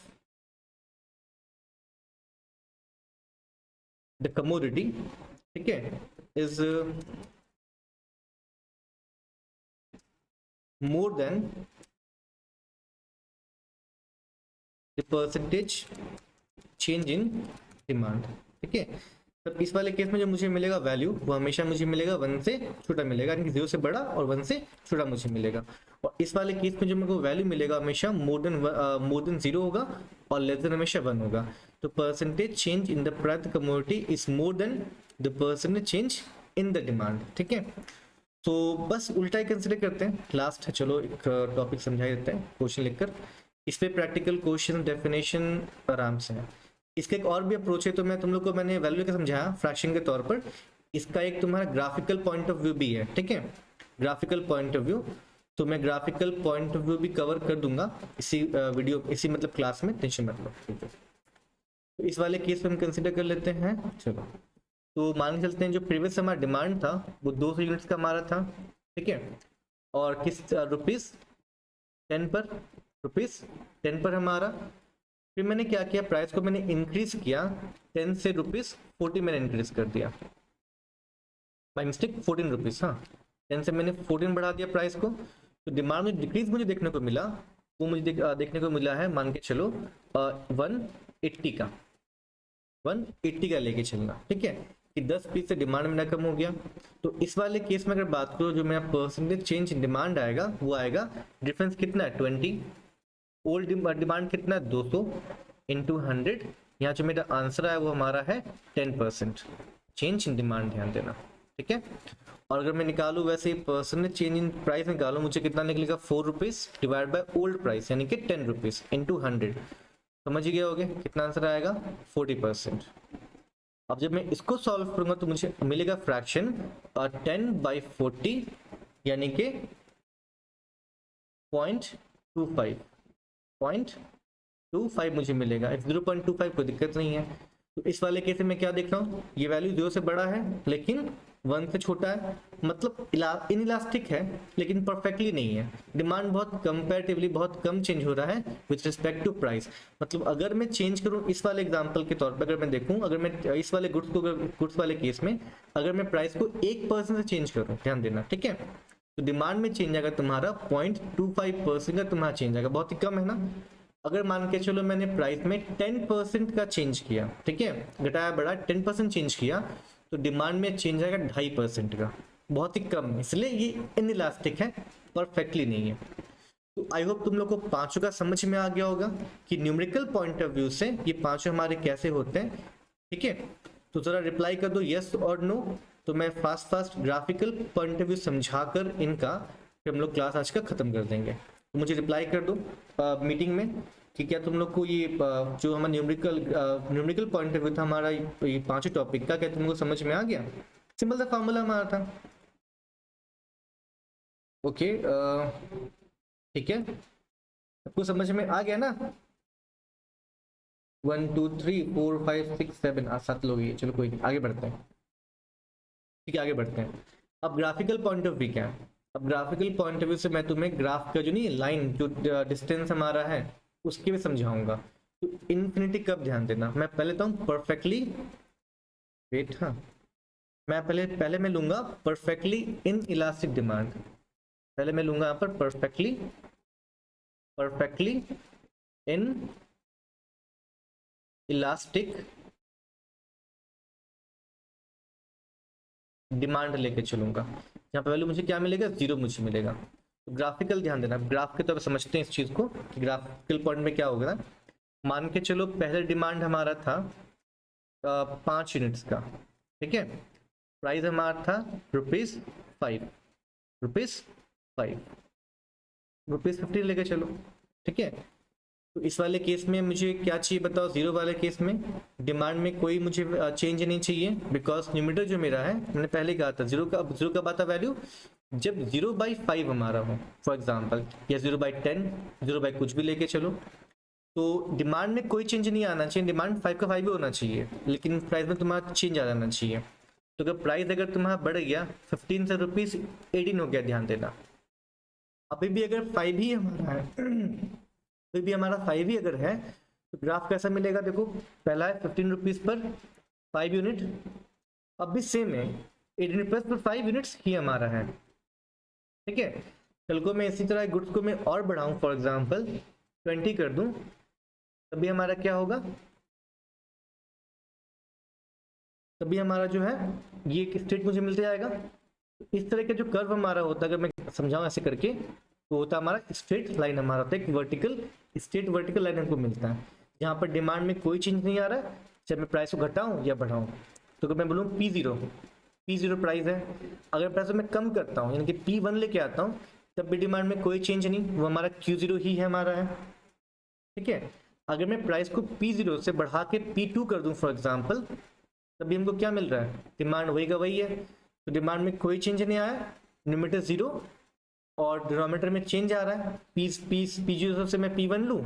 the commodity, ठीक है, is more than the percentage change in demand, ठीक है। तब इस वाले केस में जो मुझे मिलेगा वैल्यू वो हमेशा मुझे मिलेगा 1 से छोटा मिलेगा, यानी कि 0 से बड़ा और 1 से छोटा मुझे मिलेगा। और इस वाले केस में जो मेरे को वैल्यू मिलेगा हमेशा मोर देन 0 होगा और लेस देन हमेशा 1 होगा। तो percentage change in the price commodity is more than the percentage change in the demand. ठीक है, तो बस उल्टा ही कंसिडर करते हैं। लास्ट है, चलो एक टॉपिक समझा देते हैं क्वेश्चन लिखकर। इस पे प्रैक्टिकल क्वेश्चन डेफिनेशन आराम से है। इसका एक और भी अप्रोच है, तो मैं तुम लोग को मैंने वैल्यू का समझाया फ्रैक्शन के तौर पर। इसका एक तुम्हारा ग्राफिकल पॉइंट ऑफ व्यू भी है। ठीक है, ग्राफिकल पॉइंट ऑफ व्यू, तो मैं ग्राफिकल पॉइंट ऑफ व्यू भी कवर कर दूंगा इसी वीडियो, इसी मतलब क्लास में, टेंशन मत लो। ठीक है, तो इस वाले केस में हम कंसिडर कर लेते हैं। चलो, तो मान के चलते हैं जो प्रीवियस हमारा डिमांड था वो 200 यूनिट्स का हमारा था। ठीक है, और किस रुपीस 10 पर, रुपीस 10 पर हमारा। फिर मैंने क्या किया, प्राइस को मैंने इंक्रीज किया 10 से रुपीस 40 मैंने इंक्रीज कर दिया बाई मिस्टेक 14 रुपीस। हाँ, 10 से मैंने 14 बढ़ा दिया प्राइस को। तो डिमांड में डिक्रीज मुझे देखने को मिला, वो मुझे देखने को मिला है, मान के चलो 180 का, 180 का लेके चलना। ठीक है, कि 10 पीस से डिमांड मेरा कम हो गया। तो इस वाले केस में अगर बात करो, जो मेरा परसेंटेज चेंज इन डिमांड आएगा वो आएगा, डिफरेंस कितना है 20, ओल्ड डिमांड कितना है 200 इंटू 100। यहाँ जो मेरा आंसर है वो हमारा है 10% चेंज इन डिमांड, ध्यान देना। ठीक है, और अगर मैं निकालू वैसे परसेंटेज चेंज इन प्राइस निकालू, मुझे कितना निकलेगा 4 rupees divide by old price, यानी कि 10 रुपीज इंटू 100। समझ गए होगे कितना आंसर आएगा 40%। अब जब मैं इसको सॉल्व करूंगा तो मुझे मिलेगा फ्रैक्शन 10/40, यानी कि 0.25 मुझे मिलेगा। 0.25 कोई दिक्कत नहीं है। तो इस वाले केस में क्या देख रहा हूँ, ये वैल्यू 0 से बड़ा है लेकिन 1 से छोटा है, मतलब इनइलास्टिक है लेकिन परफेक्टली नहीं है। डिमांड बहुत कंपैरेटिवली बहुत कम चेंज हो रहा है विथ रिस्पेक्ट टू प्राइस। मतलब अगर मैं चेंज करूं इस वाले एग्जांपल के तौर पर, अगर मैं देखूं, अगर मैं इस वाले गुड्स वाले केस में अगर मैं प्राइस को 1% से चेंज करूं, ध्यान देना। ठीक है, तो डिमांड में चेंज आएगा तुम्हारा 0.25% का तुम्हारा चेंज आएगा, बहुत ही कम है ना। अगर मान के चलो मैंने प्राइस में 10% का चेंज किया, ठीक है, घटाया बढ़ा 10% चेंज किया, तो डिमांड में चेंज आएगा 2.5% का, बहुत ही कम है। इसलिए ये इनइलास्टिक है, परफेक्टली नहीं है। तो आई होप तुम लोग को पांचों का समझ में आ गया होगा कि न्यूमेरिकल पॉइंट ऑफ व्यू से ये पांचों हमारे कैसे होते हैं। ठीक है, तो जरा रिप्लाई कर दो यस और नो। तो मैं fast graphical point of view समझाकर इनका फिर हम लोग क्लास आज का खत्म कर देंगे। तो मुझे रिप्लाई कर दो मीटिंग में कि क्या तुम लोग को ये जो हमारा न्यूमेरिकल पॉइंट ऑफ व्यू था हमारा ये पांचों टॉपिक का, क्या तुमको समझ में आ गया? सिंपल सा फॉर्मूला हमारा था। ओके, ठीक है, आपको समझ में आ गया ना? 1 2 3 4 5 6 7 7 लोग ये, चलो कोई नहीं, आगे बढ़ते हैं। ठीक है, आगे बढ़ते हैं। अब ग्राफिकल पॉइंट ऑफ व्यू क्या है? अब ग्राफिकल पॉइंट ऑफ व्यू से मैं तुम्हें ग्राफ का जो नहीं लाइन जो डिस्टेंस हमारा है उसके भी समझाऊंगा। तो इन्फिनिटी कब, ध्यान देना, मैं पहले तो परफेक्टली वेट, हाँ, मैं पहले मैं लूंगा परफेक्टली इन इलास्टिक डिमांड। पहले मैं लूंगा यहाँ पर परफेक्टली इन इलास्टिक डिमांड लेके चलूंगा। यहाँ पे वैल्यू मुझे क्या मिलेगा, 0 मुझे मिलेगा। तो ग्राफिकल ध्यान देना, ग्राफ के तौर पर समझते हैं इस चीज को कि ग्राफिकल पॉइंट में क्या होगा। मान के चलो पहले डिमांड हमारा था 5 यूनिट्स का, ठीक है, प्राइस हमारा था ₹5, ₹15 लेके चलो। ठीक है, तो इस वाले केस में मुझे क्या चाहिए बताओ, 0 वाले केस में डिमांड में कोई मुझे चेंज नहीं चाहिए, बिकॉज न्यूमरेटर जो मेरा है, मैंने पहले कहा था 0 का बात वैल्यू जब 0/5 हमारा हो, फॉर एग्जांपल, या 0/10, 0 कुछ भी लेके चलो, तो डिमांड में कोई चेंज नहीं आना चाहिए। डिमांड 5 का 5 भी होना चाहिए, लेकिन प्राइस में तुम्हारा चेंज आ जाना चाहिए। तो अगर प्राइस अगर तुम्हारा बढ़ गया 15 से ₹18 हो गया, ध्यान देना। अभी भी अगर 5 ही हमारा है अभी भी हमारा 5 ही अगर है, तो ग्राफ कैसा मिलेगा, देखो पहला है 15 रुपीज पर 5 यूनिट, अब भी सेम है 18 रुपीज पर 5 यूनिट्स ही हमारा है। ठीक है, कल को मैं इसी तरह गुड्स को मैं और बढ़ाऊं, फॉर एग्जांपल 20 कर दूं, तभी हमारा क्या होगा, तभी हमारा जो है ये एक स्टेट मुझे मिलते जाएगा। इस तरह का जो कर्व हमारा होता है, अगर मैं समझाऊं ऐसे करके, तो होता है हमारा स्ट्रेट लाइन, हमारा होता है एक वर्टिकल, स्ट्रेट वर्टिकल लाइन हमको मिलता है, जहाँ पर डिमांड में कोई चेंज नहीं आ रहा है, चाहे मैं प्राइस को घटाऊं या बढ़ाऊं। तो अगर मैं बोलूँ P0 प्राइस है, अगर प्राइस को मैं कम करता हूँ यानी कि P1 लेके आता हूँ, तब भी डिमांड में कोई चेंज नहीं, वो हमारा Q0 ही है हमारा है। ठीक है, अगर मैं प्राइस को P0 से बढ़ा के P2 कर दूं फॉर एग्जांपल, तभी हमको क्या मिल रहा है, डिमांड वही का वही है। तो डिमांड में कोई चेंज नहीं आया, न्यूमरेटर 0 और डिनोमिनेटर में चेंज आ रहा है। P0 से मैं P1 लूँ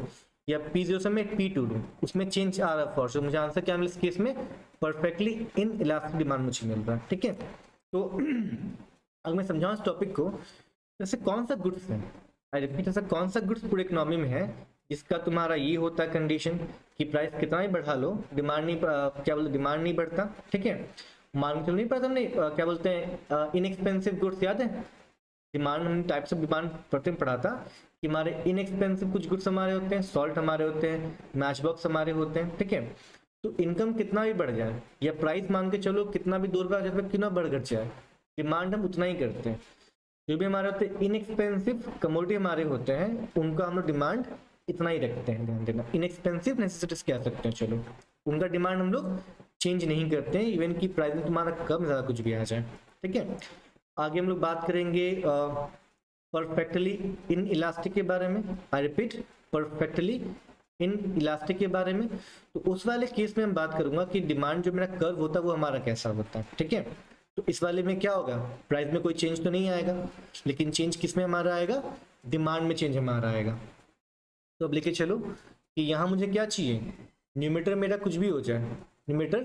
या P0 से मैं P2 लूँ, उसमें चेंज आ रहा है फॉर। मुझे आंसर क्या मिला इस केस में, परफेक्टली इन इलास्टिक डिमांड मुझे मिल रहा है। ठीक है, तो अगर मैं समझाऊं इस टॉपिक को, जैसे कौन सा गुड्स है, आई रिपीट, ऐसा कौन सा गुड्स पूरे इकोनॉमी में है जिसका तुम्हारा ये होता है कंडीशन कि प्राइस कितना ही बढ़ा लो, डिमांड नहीं क्या बोलते, डिमांड नहीं बढ़ता। ठीक है, मान के नहीं पढ़ा हमने क्या बोलते हैं इनएक्सपेंसिव गुड्स, याद है? डिमांड, हमने टाइप्स ऑफ डिमांड पढ़ते पढ़ा था कि हमारे इनएक्सपेंसिव कुछ गुड्स हमारे होते हैं, सॉल्ट हमारे होते हैं, मैच बॉक्स हमारे होते हैं। ठीक है, तो इनकम कितना भी बढ़ जाए या प्राइस मान के चलो कितना भी 2 रुपये आ जाए, कितना बढ़ घट जाए, डिमांड हम उतना ही करते हैं। जो भी हमारे होते हैं इनएक्सपेंसिव कमोडिटी हमारे होते हैं, उनका हम लोग डिमांड इतना ही रखते हैं, ध्यान देना। इनएक्सपेंसिव नेसेसिटीज कह सकते हैं, चलो उनका डिमांड हम लोग चेंज नहीं करते हैं, इवन की प्राइस में तुम्हारा कम ज़्यादा कुछ भी आ जाए। ठीक है, आगे हम लोग बात करेंगे परफेक्टली इन इलास्टिक के बारे में। I repeat, perfectly in elastic के बारे में। तो उस वाले केस में हम बात करूंगा कि डिमांड जो मेरा कर्व होता है वो हमारा कैसा होता है। ठीक है, तो इस वाले में क्या होगा, प्राइस में कोई चेंज तो नहीं आएगा, लेकिन चेंज किस में हमारा आएगा, डिमांड में चेंज हमारा आएगा। तो अब लेके चलो कि यहाँ मुझे क्या चाहिए, न्यूमरेटर मेरा कुछ भी हो जाए, न्यूमरेटर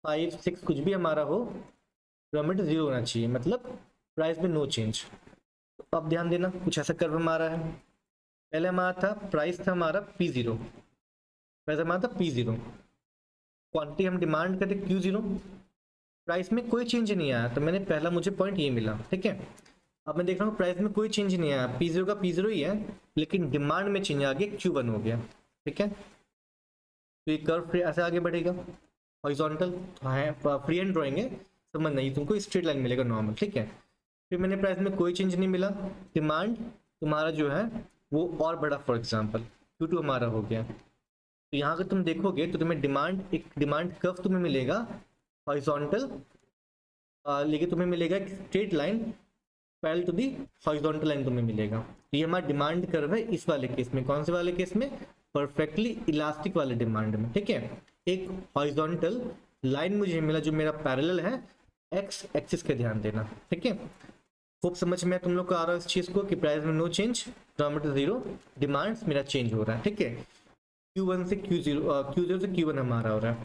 5, 6 कुछ भी हमारा हो, डिनोमिनेटर 0 होना चाहिए, मतलब प्राइस में नो चेंज। तो अब ध्यान देना, कुछ ऐसा कर्व हमारा है। पहले हमारा था, प्राइस था हमारा P0, प्राइस हमारा था P0, क्वांटिटी हम डिमांड करते Q0, प्राइस में कोई चेंज नहीं आया, तो मैंने पहला मुझे पॉइंट ये मिला। ठीक है, अब मैं देख रहा हूँ प्राइस में कोई चेंज नहीं आया, P0 का P0 ही है, लेकिन डिमांड में चेंज आ गया, Q1 हो गया। ठीक है, तो ये कर्व ऐसे आगे बढ़ेगा, हॉरिजॉन्टल है, फ्री हैंड ड्राइंग है, समझ नहीं, तुमको स्ट्रेट लाइन मिलेगा नॉर्मल। ठीक है, फिर मैंने प्राइस में कोई चेंज नहीं मिला, डिमांड तुम्हारा जो है वो और बड़ा, फॉर एग्जाम्पल Q2 हमारा हो गया। तो यहाँ अगर तुम देखोगे तो तुम्हें एक डिमांड कर्व तुम्हें मिलेगा हॉरिजॉन्टल, लेकिन तुम्हें मिलेगा एक straight line parallel to the horizontal line तुम्हें मिलेगा। तो ये हमारा डिमांड कर्व है इस वाले केस में। कौन से वाले केस में, परफेक्टली इलास्टिक वाले डिमांड में। ठीक है, एक हॉरिजॉन्टल लाइन मुझे मिला जो मेरा पैरेलल है एक्स एक्सिस के, ध्यान देना। ठीक है, खूब समझ में तुम लोग को आ रहा है इस चीज को कि प्राइस में नो चेंज, डिनोमिनेटर 0, डिमांड मेरा चेंज हो रहा है। ठीक है, Q1 से Q0 से Q1 हमारा हो रहा है।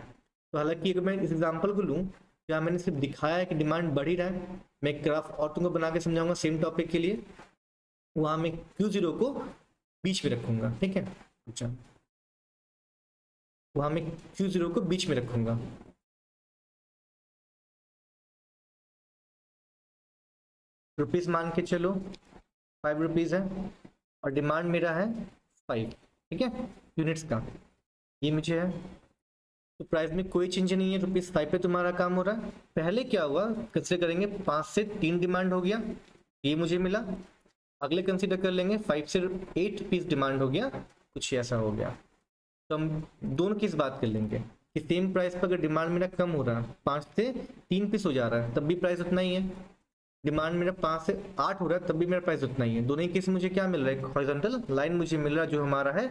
तो हालांकि अगर मैं इस एग्जांपल को लूँ, क्या मैंने सिर्फ दिखाया है कि डिमांड बढ़ ही रहा है, मैं एक ग्राफ और तुमको बना के समझाऊंगा सेम टॉपिक के लिए, वहां मैं Q0 को बीच में रखूंगा। ठीक है, अच्छा, वहां मैं Q0 को बीच में रखूंगा। रुपीस मान के चलो 5 रुपीज है और डिमांड मेरा है 5। ठीक है, यूनिट्स का ये मुझे है, तो प्राइस में कोई चेंज नहीं है, ₹5 पे तुम्हारा काम हो रहा है। पहले क्या हुआ, कंसिडर करेंगे 5 से 3 डिमांड हो गया, ये मुझे मिला। अगले कंसिडर कर लेंगे 5 से 8 पीस डिमांड हो गया, कुछ ऐसा हो गया। तो हम दोनों की बात कर लेंगे कि सेम प्राइस पर अगर डिमांड मेरा कम हो रहा है, 5 से 3 पीस हो जा रहा है, तब भी प्राइस उतना ही है। डिमांड मेरा 5 से 8 हो रहा है, तब भी मेरा प्राइस उतना ही है। दोनों ही केस मुझे क्या मिल रहा है, हॉरिजॉन्टल लाइन मुझे मिल रहा है जो हमारा है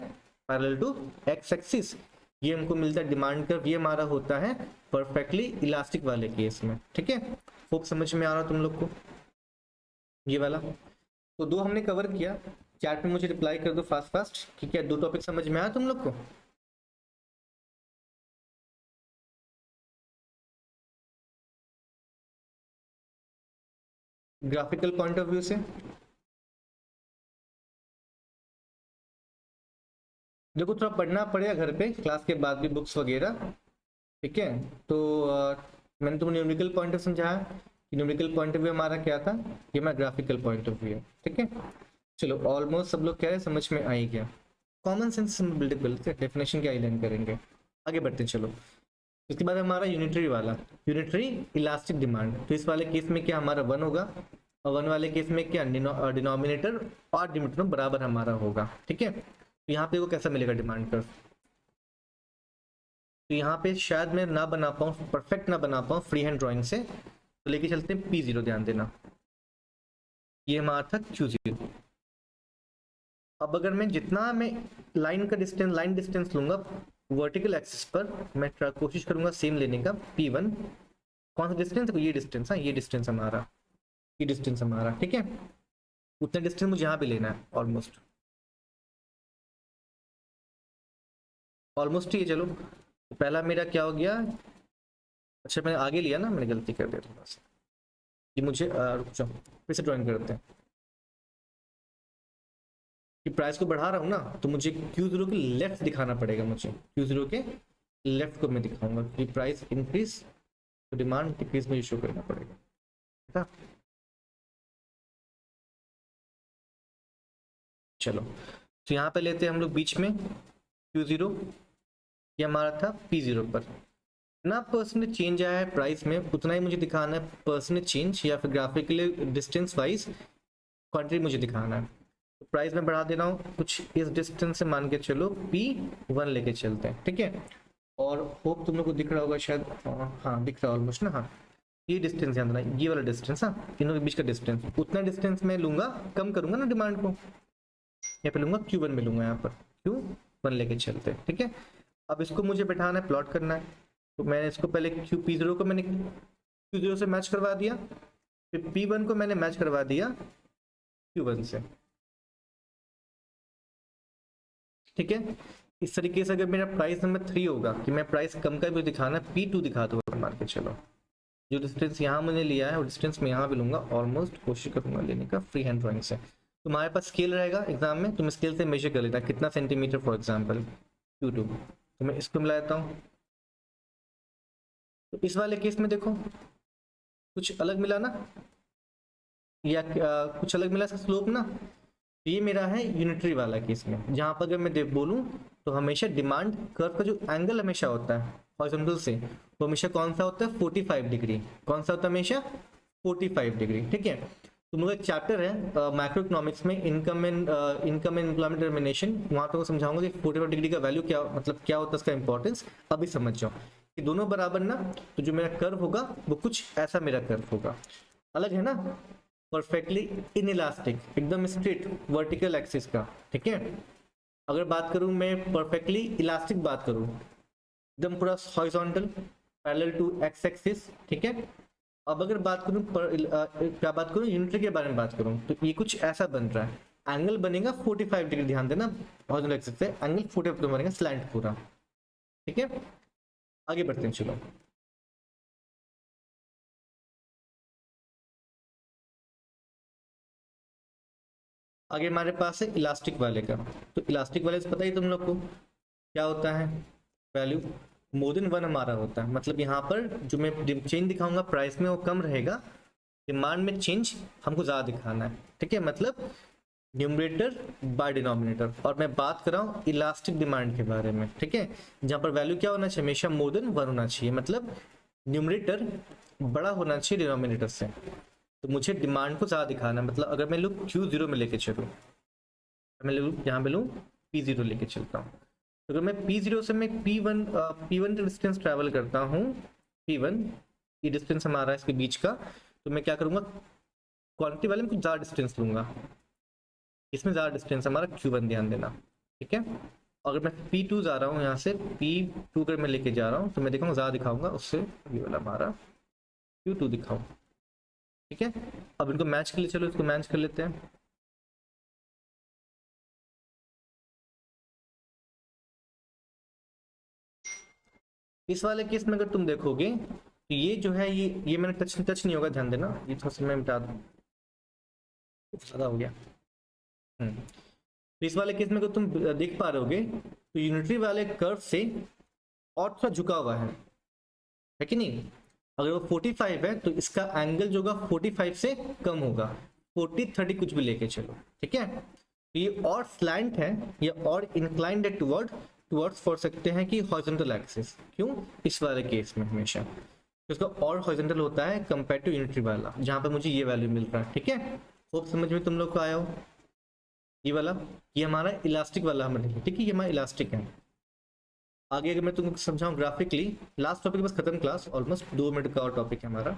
पैरेलल टू एक्स एक्सिस, ये हमको मिलता है डिमांड कर्व, ये हमारा होता है परफेक्टली इलास्टिक वाले केस में। ठीक है, होप समझ में आ रहा तुम लोग को ये वाला। तो 2 हमने कवर किया, चैट में मुझे रिप्लाई कर दो फास्ट फास्ट कि क्या 2 टॉपिक समझ में आया तुम लोग को। ग्राफिकल पॉइंट ऑफ व्यू से देखो, थोड़ा पढ़ना पड़ेगा घर पे क्लास के बाद भी, बुक्स वगैरह। ठीक है, तो मैंने तुमको न्यूमेरिकल पॉइंट ऑफ समझाया कि न्यूमेरिकल पॉइंट ऑफ व्यू हमारा क्या था, ये हमारा ग्राफिकल पॉइंट ऑफ व्यू है। ठीक है, चलो ऑलमोस्ट सब लोग कह रहे हैं समझ में आ ही गया। कॉमन सेंस बिल्डिंग डेफिनेशन क्या लर्न करेंगे, आगे बढ़ते हैं। चलो उसके बाद हमारा यूनिटरी वाला, यूनिटरी इलास्टिक डिमांड। तो इस वाले केस में क्या हमारा 1 होगा, और 1 वाले केस में क्या डिनोमिनेटर और डिनोमिनेटर बराबर हमारा होगा। ठीक है, तो यहाँ पे वो कैसा मिलेगा डिमांड कर्व। तो यहाँ पे शायद मैं ना बना पाऊँ, परफेक्ट ना बना पाऊँ फ्री हैंड ड्राइंग से, तो लेके चलते हैं P0, ध्यान देना ये हमारा था Q0। अब अगर मैं जितना मैं लाइन डिस्टेंस लूंगा वर्टिकल एक्सिस पर, मैं कोशिश करूंगा सेम लेने का P1। कौन सा डिस्टेंस, ये डिस्टेंस, हाँ ये डिस्टेंस हमारा, ये डिस्टेंस हमारा, ठीक है। उतना डिस्टेंस मुझे यहाँ पे लेना है, ऑलमोस्ट ही। चलो तो पहला मेरा क्या हो गया, अच्छा मैंने आगे लिया ना, मैंने गलती कर दिया थोड़ा सा, कि मुझे रुक जाओ फिर से ड्राइंग करते हैं। कि प्राइस को बढ़ा रहा हूँ ना, तो मुझे Q0 के लेफ्ट दिखाना पड़ेगा, मुझे Q0 के लेफ्ट को मैं दिखाऊंगा कि प्राइस इंक्रीज तो डिमांड डिक्रीज में शो करना पड़ेगा, ठीक है। चलो तो यहाँ पे लेते हैं हम लोग बीच में Q0, ये हमारा था P0 पर ना परसेंटेज चेंज आया है प्राइस में, उतना ही मुझे दिखाना है परसेंटेज चेंज, या फिर ग्राफिकली डिस्टेंस वाइज क्वांटिटी मुझे दिखाना है। तो प्राइस में बढ़ा दे रहा हूँ कुछ इस डिस्टेंस से, मान के चलो P1 लेके चलते हैं, ठीक है। और होप तुम लोग को दिख रहा होगा शायद, हाँ दिख रहा है ऑलमोस्ट ना, हाँ ये डिस्टेंस ध्यान देना, ये वाला डिस्टेंस, हाँ तीनों के बीच का डिस्टेंस, उतना डिस्टेंस मैं लूंगा, कम करूंगा ना डिमांड को, यहाँ पे लूंगा Q1 में लूंगा, यहाँ पर Q1 लेके चलते हैं, ठीक है। अब इसको मुझे बैठाना है, प्लॉट करना है, तो मैंने इसको पहले P0 को मैंने Q0 से मैच करवा दिया, फिर P1 को मैंने मैच करवा दिया Q1 से, ठीक है। इस तरीके से अगर मेरा प्राइस नंबर 3 होगा कि मैं प्राइस कम का भी दिखाना, P2 दिखा दो मान के चलो, जो डिस्टेंस यहाँ मैंने लिया है वो डिस्टेंस मैं यहाँ भी लूंगा, ऑलमोस्ट कोशिश करूंगा लेने का फ्री हैंड ड्राइंग से। तुम्हारे पास स्केल रहेगा एग्जाम में, तुम स्केल से मेजर कर लेना कितना सेंटीमीटर फॉर एग्जाम्पल Q2, तो मैं इसको मिला देता हूँ। तो इस वाले केस में देखो कुछ अलग मिला ना, या कुछ अलग मिला इसका स्लोप ना, ये मेरा है यूनिटरी वाला केस में, जहां पर अगर मैं बोलूं तो हमेशा डिमांड कर्व का जो एंगल हमेशा होता है हॉरिजॉन्टल से, वो हमेशा कौन सा होता है 45 डिग्री, कौन सा होता है हमेशा 45 डिग्री, ठीक है। तुम लोग एक चैप्टर है मैक्रो इकोनॉमिक्स में इनकम एंड एम्प्लॉयमेंट डिटर्मिनेशन, वहां तो समझाऊंगा कि 45 डिग्री का वैल्यू क्या, मतलब क्या होता है उसका इंपॉर्टेंस, अभी समझ जाओ कि दोनों बराबर ना, तो जो मेरा कर्व होगा वो कुछ ऐसा मेरा कर्व होगा, अलग है ना, परफेक्टली इनइलास्टिक, एकदम स्ट्रेट वर्टिकल एक्सिस का, ठीक है। अगर बात करूं मैं परफेक्टली इलास्टिक बात करूं, एकदम पूरा horizontal parallel to X axis, ठीक है। अब अगर बात करूं क्या बात करूं यूनिटरी के बारे में बात करूं, तो ये कुछ ऐसा बन रहा है, एंगल बनेगा 45 डिग्री, ध्यान देना हॉरिजॉन्टल एक्सिस से एंगल 45 डिग्री बनेगा, स्लैंट पूरा, ठीक है। आगे बढ़ते हैं, चलो आगे हमारे पास है इलास्टिक वाले का। तो इलास्टिक वाले से पता ही तुम लोग को क्या होता है, वैल्यू मोर देन 1 हमारा होता है, मतलब यहाँ पर जो मैं चेंज दिखाऊंगा प्राइस में वो कम रहेगा, डिमांड में चेंज हमको ज़्यादा दिखाना है, ठीक है। मतलब न्यूमरेटर बाय डिनोमिनेटर, और मैं बात कर रहा हूँ इलास्टिक डिमांड के बारे में, ठीक है, जहाँ पर वैल्यू क्या होना चाहिए, हमेशा मोर देन 1 होना चाहिए, मतलब न्यूमरेटर बड़ा होना चाहिए डिनोमिनेटर से, तो मुझे डिमांड को ज़्यादा दिखाना है। मतलब अगर मैं लूँ Q0 में लेके चलूँ, मैं यहाँ पे लूँ P0 लेके चलता हूँ, तो अगर मैं P0 से मैं P1 डिस्टेंस ट्रैवल करता हूँ, P1 ये डिस्टेंस हमारा इसके बीच का, तो मैं क्या करूँगा क्वांटिटी वाले में कुछ ज़्यादा डिस्टेंस लूँगा, इसमें ज़्यादा डिस्टेंस हमारा Q1, ध्यान देना, ठीक है। अगर मैं P2 जा रहा हूँ, यहाँ से P2 अगर मैं लेके जा रहा हूँ, तो मैं देखूँगा ज़्यादा दिखाऊंगा उससे, ये वाला हमारा Q2 दिखाऊँ, ठीक है। अब इनको मैच के लिए चलो इसको मैच कर लेते हैं। इस वाले केस में अगर तुम देखोगे तो ये जो है ये मैंने टच नहीं होगा, ध्यान देना, ये थोड़ा सा मैं मिटा दूँ, ज़्यादा हो गया। तो इस वाले केस में अगर तुम देख पा रहे हो तो यूनिटरी वाले कर्व से और थोड़ा झुका हुआ है कि नहीं। अगर वो 45 है तो इसका एंगल जो होगा 45 से कम होगा, 40-30 कुछ भी लेके चलो, ठीक है। तो ये और स्लैंट है, ये और इंक्लाइंड है टुवर्ड टुवर्ड्स फॉर सकते हैं कि हॉरिजॉन्टल एक्सिस। क्यों? इस वाले केस में हमेशा तो इसका और हॉरिजॉन्टल होता है कंपेयर टू यूनिटरी वाला, जहाँ पे मुझे ये वैल्यू मिल रहा है। ठीक है, होप समझ में तुम लोग को आया हो। ये वाला, ये हमारा इलास्टिक वाला हमारे, ठीक है, ये हमारा इलास्टिक है। आगे अगर मैं तुमको समझाऊं ग्राफिकली, लास्ट टॉपिक बस खत्म क्लास, ऑलमोस्ट 2 मिनट का और टॉपिक है हमारा।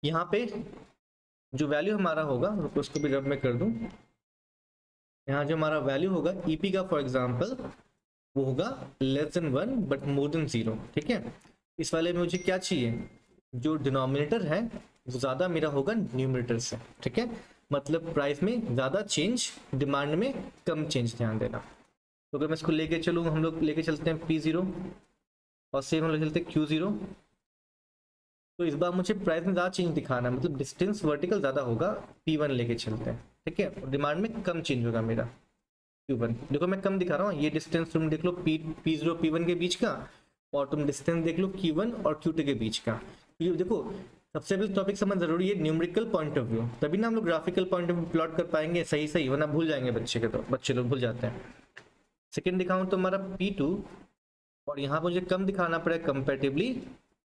यहाँ पे जो वैल्यू हमारा होगा, रुको उसको भी रब में कर दूं। यहाँ जो हमारा वैल्यू होगा ईपी का फॉर एग्जांपल, वो होगा <1 बट मोर देन 0। ठीक है, इस वाले में मुझे क्या चाहिए, जो डिनोमिनेटर है वो ज्यादा मेरा होगा न्यूमरेटर से। ठीक है, मतलब प्राइस में ज्यादा चेंज, डिमांड में कम चेंज, ध्यान देना। तो अगर मैं इसको लेके चलूँ, हम लोग लेके चलते हैं P0 और सेम हम लोग चलते हैं Q0। तो इस बार मुझे प्राइस में ज्यादा चेंज दिखाना है, मतलब डिस्टेंस वर्टिकल ज्यादा होगा, P1 लेके चलते हैं। ठीक है, डिमांड में कम चेंज होगा मेरा Q1। देखो मैं कम दिखा रहा हूँ, ये डिस्टेंस तुम देख लो P0 P1 के बीच का, और तुम डिस्टेंस देख लो Q1 और Q2 के बीच का। ये देखो सबसे पहले टॉपिक समझ जरूरी है न्यूमेरिकल पॉइंट ऑफ व्यू, तभी ना हम लोग graphical point of view plot कर पाएंगे सही सही, वरना भूल जाएंगे बच्चे के, तो बच्चे लोग भूल जाते हैं। सेकंड दिखाऊं तो हमारा P2, और यहाँ मुझे कम दिखाना पड़ेगा कंपेरेटिवली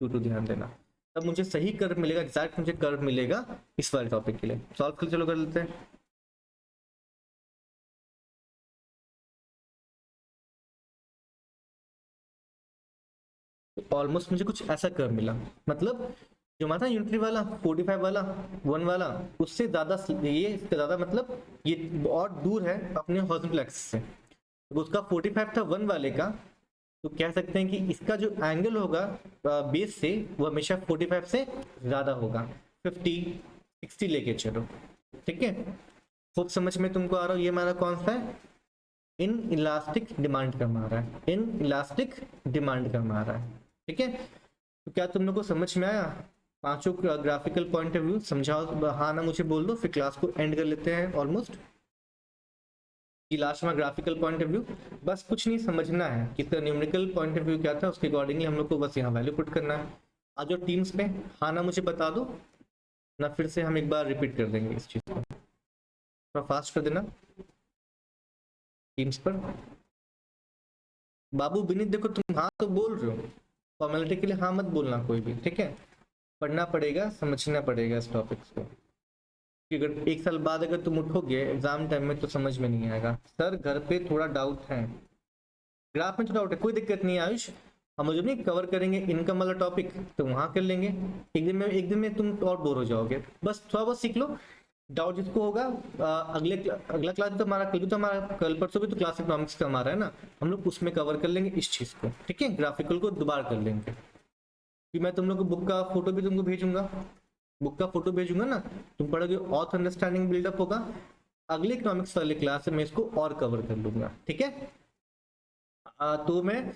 Q2, ध्यान देना, तब मुझे सही कर्व मिलेगा, एग्जैक्ट मुझे कर्व मिलेगा इस वाले टॉपिक के लिए। सॉल्व कर चलो कर लेते हैं। ऑलमोस्ट मुझे कुछ ऐसा कर्व मिला, मतलब जो हमारा यूनिटरी वाला 45 वाला 1 वाला, उससे ज्यादा ये, इससे ज्यादा मतलब ये और दूर है अपने हॉरिजॉन्टल एक्सिस से। तो उसका 45 था 1 वाले का, तो कह सकते हैं कि इसका जो एंगल होगा बेस से, वो हमेशा 45 से ज्यादा होगा, 50 60 लेके चलो। ठीक है, खूब समझ में तुमको आ रहा हो। ये हमारा कौन सा है, इन इलास्टिक डिमांड का हमारा है, इन इलास्टिक डिमांड का हमारा है। ठीक है, तो क्या तुम लोग को समझ में आया पांचों ग्राफिकल पॉइंट ऑफ व्यू? समझाओ हाँ ना मुझे बोल दो, फिर क्लास को एंड कर लेते हैं ऑलमोस्ट। कि लास्ट में ग्राफिकल पॉइंट ऑफ व्यू बस कुछ नहीं समझना है कि इसका न्यूमेरिकल पॉइंट ऑफ व्यू क्या था, उसके अकॉर्डिंगली हम लोग को बस यहाँ वैल्यू पुट करना है। आ जाओ टीम्स पे, हाँ ना मुझे बता दो ना, फिर से हम एक बार रिपीट कर देंगे इस चीज को, थोड़ा फास्ट कर देना टीम्स पर। बाबू विनीत देखो तुम हाँ तो बोल रहे हो, फॉर्मेलिटी के लिए हाँ मत बोलना कोई भी। ठीक है, पढ़ना पड़ेगा, समझना पड़ेगा इस टॉपिक्स को, कि अगर 1 साल बाद अगर तुम उठोगे एग्जाम टाइम में तो समझ में नहीं आएगा। सर घर पे थोड़ा डाउट है, ग्राफ में थोड़ा डाउट है, कोई दिक्कत नहीं है आयुष, हम जब नहीं कवर करेंगे इनकम वाला टॉपिक तो वहां कर लेंगे। एक दिन में तुम और बोर हो जाओगे, बस थोड़ा बहुत सीख लो। डाउट जिसको होगा अगला क्लास तो हमारा, कल भी तो हमारा, कल परसों भी तो क्लास इकोनॉमिक्स का हमारा है ना, हम लोग उसमें कवर कर लेंगे इस चीज को। ठीक है, ग्राफिकल को दोबारा कर लेंगे, कि मैं तुम लोग को बुक का फोटो भी तुमको भेजूंगा, बुक का फोटो भेजूंगा ना, तुम पढ़ोगे, ऑथ अंडरस्टैंडिंग बिल्डअप होगा। अगले इकोनॉमिक्स वाले क्लास में मैं इसको और कवर कर लूंगा। ठीक है, तो मैं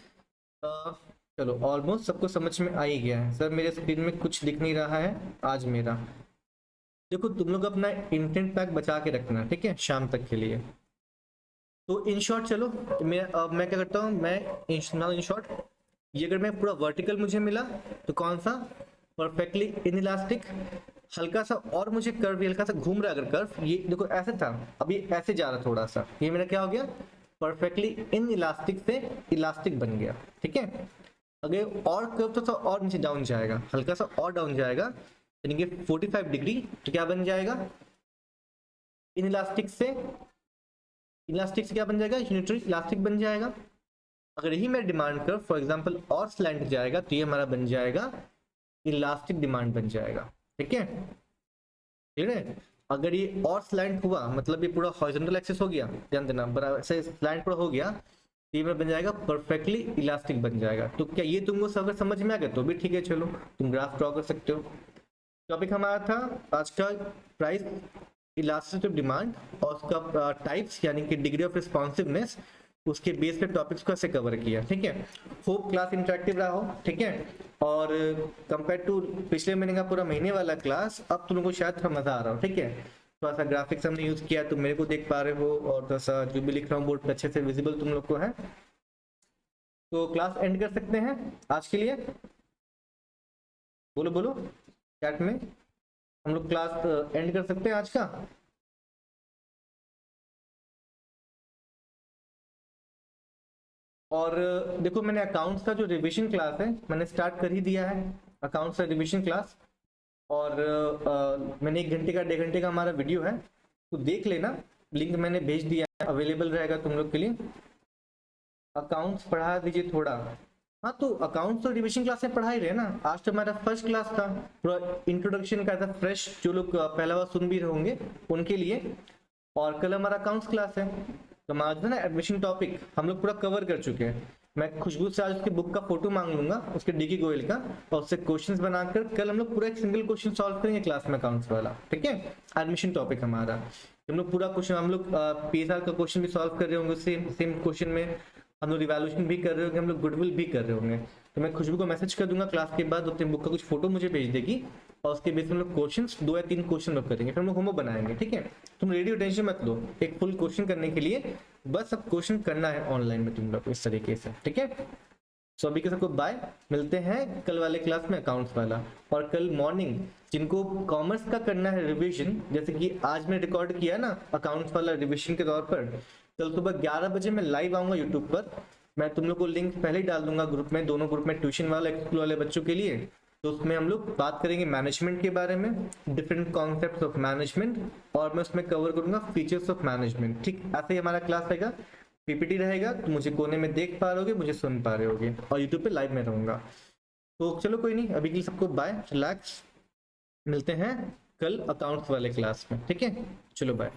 चलो ऑलमोस्ट सबको समझ में आ ही गया है। सर मेरे स्क्रीन में कुछ दिख नहीं रहा है आज मेरा, देखो तुम लोग अपना इंटेंट पैक बचा के रखना, ठीक है, शाम तक के लिए। तो इन शॉर्ट चलो, मैं क्या करता हूँ, मैं इन शॉर्ट, ये अगर मैं पूरा वर्टिकल मुझे मिला तो कौन सा, परफेक्टली इनइलास्टिक। हल्का सा और मुझे कर्व, हल्का सा घूम रहा है अगर कर्व, ये देखो ऐसे था, अभी ऐसे जा रहा थोड़ा सा, ये मेरा क्या हो गया, परफेक्टली इन इलास्टिक से इलास्टिक बन गया। ठीक है, अगर और कर्व तो और नीचे डाउन जाएगा, हल्का सा और डाउन जाएगा, यानी कि 45 डिग्री, तो क्या बन जाएगा, इन इलास्टिक से क्या बन जाएगा, यूनिटरी इलास्टिक बन जाएगा। अगर यही मैं डिमांड कर फॉर एग्जांपल और स्लैंट जाएगा, तो ये हमारा बन जाएगा इलास्टिक डिमांड बन जाएगा। ठीक है, ठीक है, अगर ये और स्लैंट हुआ मतलब ये पूरा हॉरिजॉन्टल एक्सिस हो गया, ध्यान देना, बराबर से स्लैंट पूरा हो गया, तो ये बन जाएगा परफेक्टली इलास्टिक बन जाएगा। तो क्या ये तुमको अगर समझ में आ गया तो भी ठीक है, चलो तुम ग्राफ ड्रॉ कर सकते हो। टॉपिक हमारा था आज का प्राइस इलास्टिसिटी ऑफ डिमांड और उसका टाइप्स, यानी कि डिग्री ऑफ रिस्पॉन्सिवनेस, उसके बेस पे टॉपिक्स को ऐसे कवर किया। ठीक है, होप क्लास इंटरेक्टिव रहा हो। ठीक है, और कंपेयर टू पिछले महीने का पूरा महीने वाला क्लास, अब तुम लोगों को शायद थोड़ा मजा आ रहा हो। ठीक है, थोड़ा सा ग्राफिक्स हमने यूज किया, तुम मेरे को देख पा रहे हो, और थोड़ा सा जो भी लिख रहा हूँ बोर्ड पे अच्छे से विजिबल तुम लोग को है। तो क्लास एंड कर सकते हैं आज के लिए, बोलो बोलो चैट में, हम लोग क्लास एंड कर सकते हैं आज का। और देखो मैंने अकाउंट्स का जो रिवीजन क्लास है मैंने स्टार्ट कर ही दिया है, अकाउंट्स का रिवीजन क्लास। और मैंने 1 घंटे का 1.5 घंटे का हमारा वीडियो है, तो देख लेना, लिंक मैंने भेज दिया है, अवेलेबल रहेगा तुम लोग के लिए। अकाउंट्स पढ़ा दीजिए थोड़ा। हाँ तो अकाउंट्स तो रिविजन क्लास में पढ़ा ही रहे ना, आज तो हमारा फर्स्ट क्लास था, पूरा इंट्रोडक्शन का था फ्रेश, जो लोग पहला बार सुन भी रहे होंगे उनके लिए। और कल हमारा अकाउंट्स क्लास है, तो हम आज ना एडमिशन टॉपिक हम लोग पूरा कवर कर चुके हैं। मैं खुशबू से आज उसकी बुक का फोटो मांग लूंगा, उसके डीके गोयल का, और उससे क्वेश्चंस बनाकर कल हम लोग पूरा एक सिंगल क्वेश्चन सॉल्व करेंगे क्लास में अकाउंट्स वाला, ठीक है। एडमिशन टॉपिक हमारा हम लोग पूरा क्वेश्चन, हम लोग पीएसआर का क्वेश्चन भी सॉल्व कर रहे होंगे, सेम सेम क्वेश्चन में हम लोग रिवैल्यूएशन भी कर रहे होंगे, हम लोग गुडविल भी कर रहे होंगे। तो मैं खुशबू को मैसेज कर दूंगा क्लास के बाद, अपनी बुक का कुछ फोटो मुझे भेज देगी, और उसके बेस में हम लोग क्वेश्चंस 2 या 3 क्वेश्चन लोग करेंगे, फिर हम लोग होमवर्क बनाएंगे, ठीक है। तुम रेडी हो, टेंशन मत लो, एक फुल क्वेश्चन करने के लिए बस अब क्वेश्चन करना है ऑनलाइन में तुम लोग को इस तरीके से, ठीक है। सो अभी के सबको बाय, मिलते हैं कल वाले क्लास में अकाउंट्स वाला। और कल मॉर्निंग जिनको कॉमर्स का करना है रिवीजन, जैसे कि आज मैं रिकॉर्ड किया ना अकाउंट्स वाला रिवीजन के तौर पर, कल सुबह 11 बजे मैं लाइव आऊंगा यूट्यूब पर। मैं तुम लोग को लिंक पहले ही डाल दूंगा ग्रुप में, दोनों ग्रुप में, ट्यूशन वाला स्कूल वाले बच्चों के लिए। तो उसमें हम लोग बात करेंगे मैनेजमेंट के बारे में, डिफरेंट कॉन्सेप्ट्स ऑफ मैनेजमेंट, और मैं उसमें कवर करूंगा फीचर्स ऑफ मैनेजमेंट, ठीक ऐसे ही हमारा क्लास रहेगा। पीपीटी रहेगा, तो मुझे कोने में देख पा रहे होगे, मुझे सुन पा रहे होगे, और यूट्यूब पे लाइव में रहूंगा। तो चलो कोई नहीं, अभी के लिए सबको बाय, रिलैक्स, मिलते हैं कल अकाउंट्स वाले क्लास में, ठीक है। चलो बाय।